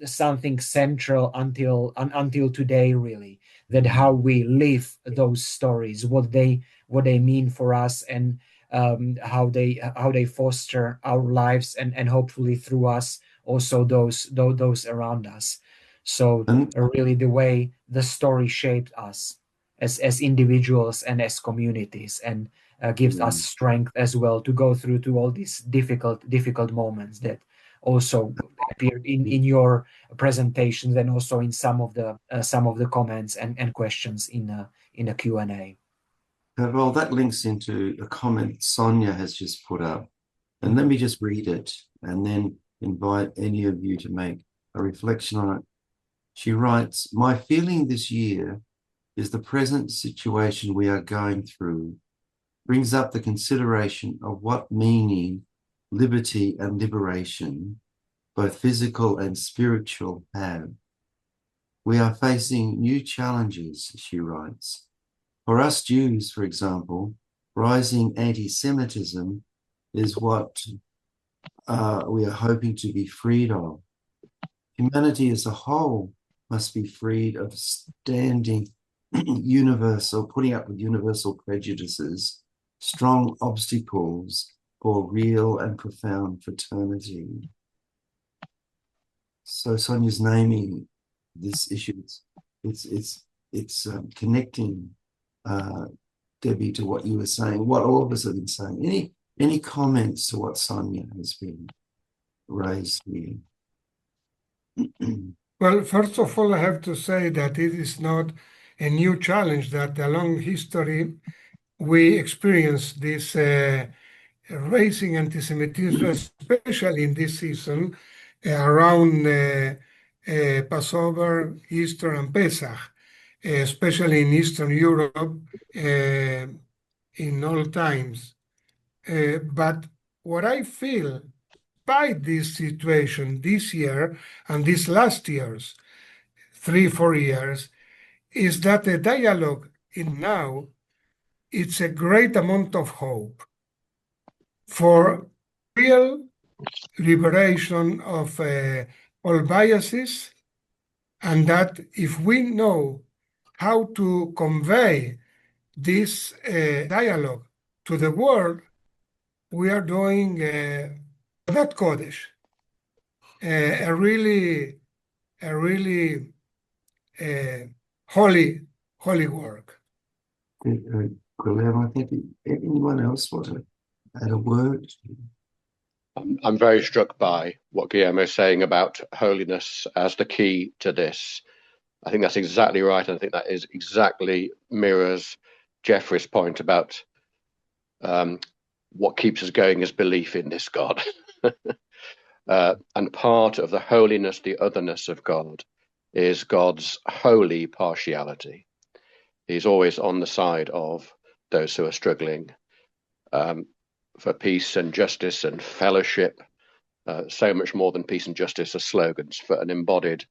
something central until today, really, that how we live those stories, what they mean for us, and how they foster our lives, and hopefully through us also those around us. So really the way the story shaped us as individuals and as communities, and gives us strength as well to go through to all these difficult moments that also appeared in your presentations, and also in some of the comments and questions in a Q&A. Well, that links into a comment Sonia has just put up. And let me just read it and then invite any of you to make a reflection on it. She writes, "My feeling this year is the present situation we are going through brings up the consideration of what meaning liberty and liberation, both physical and spiritual, have. We are facing new challenges," she writes. "For us Jews, for example, rising anti-Semitism is what we are hoping to be freed of. Humanity as a whole must be freed of putting up with universal prejudices, strong obstacles for real and profound fraternity." So Sonia's naming this issue. It's connecting, Debbie, to what you were saying, what all of us have been saying. Any comments to what Sonia has been raised here? Well, first of all, I have to say that it is not a new challenge, that along history we experience this rising anti-Semitism, especially in this season around Passover, Easter, and Pesach, especially in Eastern Europe in all times. But what I feel, despite this situation this year and these last years, 3-4 years, is that the dialogue in now, it's a great amount of hope for real liberation of all biases, and that if we know how to convey this dialogue to the world, we are doing that Kodesh, a really holy work. Guillermo, I think anyone else want to add a word? I'm very struck by what Guillermo is saying about holiness as the key to this. I think that's exactly right. I think that is exactly mirrors Jeffrey's point about what keeps us going is belief in this God. And part of the holiness, the otherness of God, is God's holy partiality. He's always on the side of those who are struggling for peace and justice and fellowship so much more than peace and justice as slogans, for an embodied,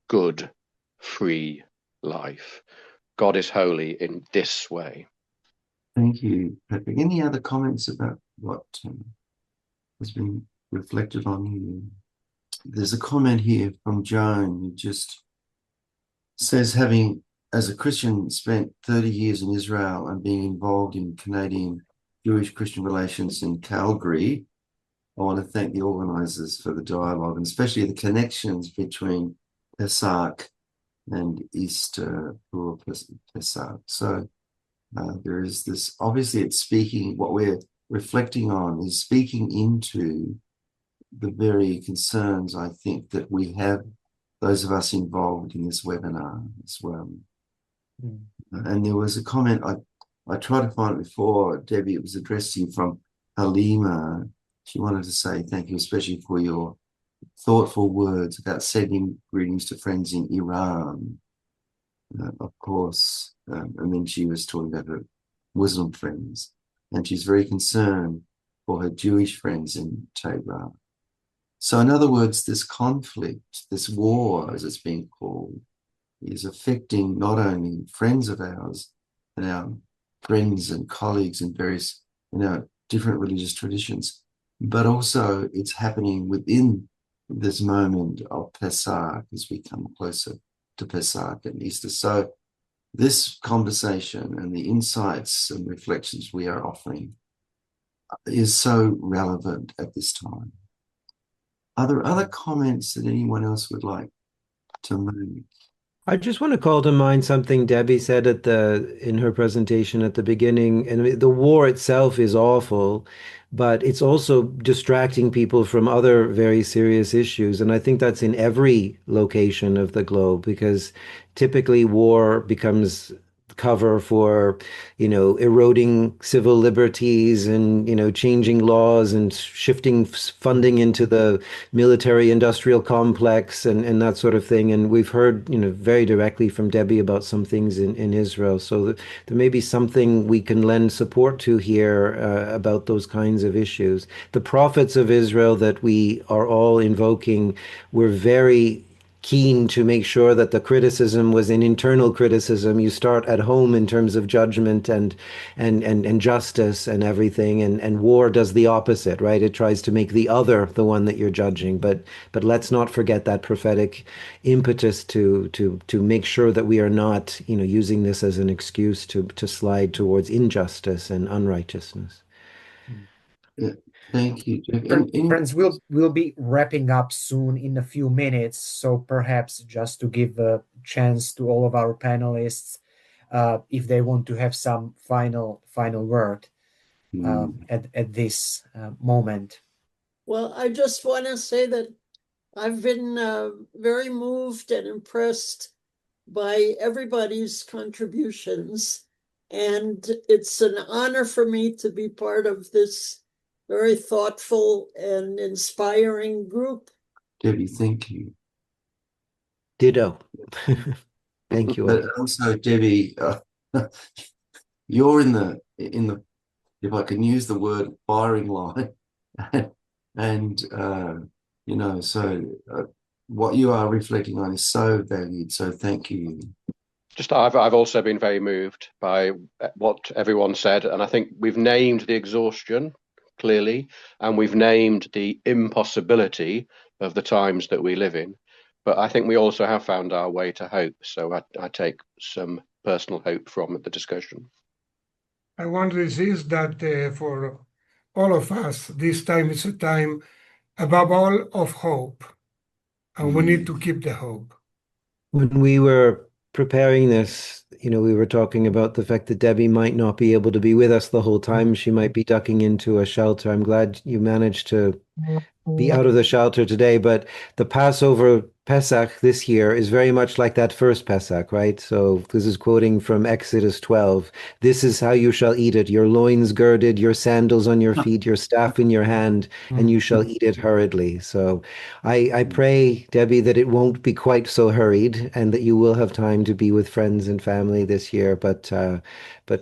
good, free life. God is holy in this way. Thank you, Patrick. Any other comments about what has been reflected on here? There's a comment here from Joan who just says, having, as a Christian, spent 30 years in Israel and being involved in Canadian Jewish-Christian relations in Calgary, I want to thank the organisers for the dialogue, and especially the connections between Pesach and Easter or Pesach. So there is this, obviously it's speaking, what we're reflecting on is speaking into the very concerns, I think, that we have, those of us involved in this webinar as well. And there was a comment, I tried to find it before, Debbie, it was addressed to you from Halima. She wanted to say thank you, especially for your thoughtful words about sending greetings to friends in Iran, of course. And then she was talking about her Muslim friends, and she's very concerned for her Jewish friends in Tehran. So in other words, this conflict, this war, as it's being called, is affecting not only friends of ours and our friends and colleagues in various, different religious traditions, but also it's happening within this moment of Pesach as we come closer to Pesach and Easter. So this conversation and the insights and reflections we are offering is so relevant at this time. Are there other comments that anyone else would like to make? I just want to call to mind something Debbie said in her presentation at the beginning. And the war itself is awful, but it's also distracting people from other very serious issues. And I think that's in every location of the globe, because typically war becomes cover for, eroding civil liberties and, changing laws and shifting funding into the military industrial complex and that sort of thing. And we've heard, very directly from Debbie about some things in Israel. So there may be something we can lend support to here about those kinds of issues. The prophets of Israel that we are all invoking were very keen to make sure that the criticism was an internal criticism. You start at home in terms of judgment and justice and everything, and war does the opposite, right? It tries to make the other the one that you're judging. But let's not forget that prophetic impetus to make sure that we are not, using this as an excuse to slide towards injustice and unrighteousness. Yeah. Thank you, Jeff. Friends, we'll be wrapping up soon in a few minutes, so perhaps just to give a chance to all of our panelists, if they want to have some final word at this moment. Well, I just want to say that I've been very moved and impressed by everybody's contributions, and it's an honor for me to be part of this very thoughtful and inspiring group. Debbie, thank you. Ditto. Thank you. But also, Debbie, you're in the, if I can use the word, firing line, and so what you are reflecting on is so valued. So thank you. I've also been very moved by what everyone said, and I think we've named the exhaustion clearly, and we've named the impossibility of the times that we live in. But I think we also have found our way to hope. So I take some personal hope from the discussion. I want to insist that for all of us, this time is a time, above all, of hope. And we need to keep the hope. When we were preparing this, we were talking about the fact that Debbie might not be able to be with us the whole time. She might be ducking into a shelter. I'm glad you managed to be out of the shelter today, but the Passover Pesach this year is very much like that first Pesach, right? So this is quoting from Exodus 12. This is how you shall eat it, your loins girded, your sandals on your feet, your staff in your hand, and you shall eat it hurriedly. So I pray, Debbie, that it won't be quite so hurried and that you will have time to be with friends and family this year, but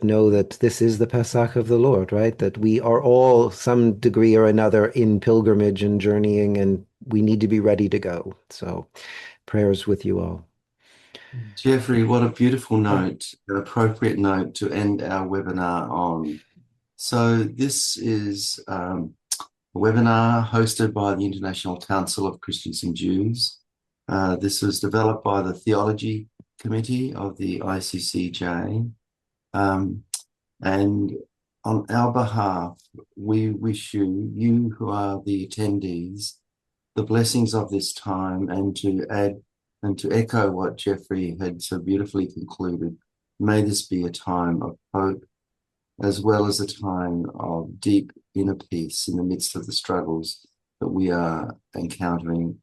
know that this is the Pesach of the Lord, right? That we are all, some degree or another, in pilgrimage pilgrimage and journeying, and we need to be ready to go. So prayers with you all. Jeffrey, what a beautiful note, an appropriate note to end our webinar on. So this is a webinar hosted by the International Council of Christians and Jews. This was developed by the Theology Committee of the ICCJ. And on our behalf, we wish you who are the attendees, the blessings of this time, and to add and to echo what Jeffrey had so beautifully concluded, may this be a time of hope, as well as a time of deep inner peace in the midst of the struggles that we are encountering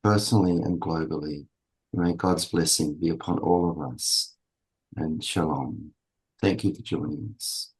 personally and globally. May God's blessing be upon all of us, and shalom. Thank you for joining us.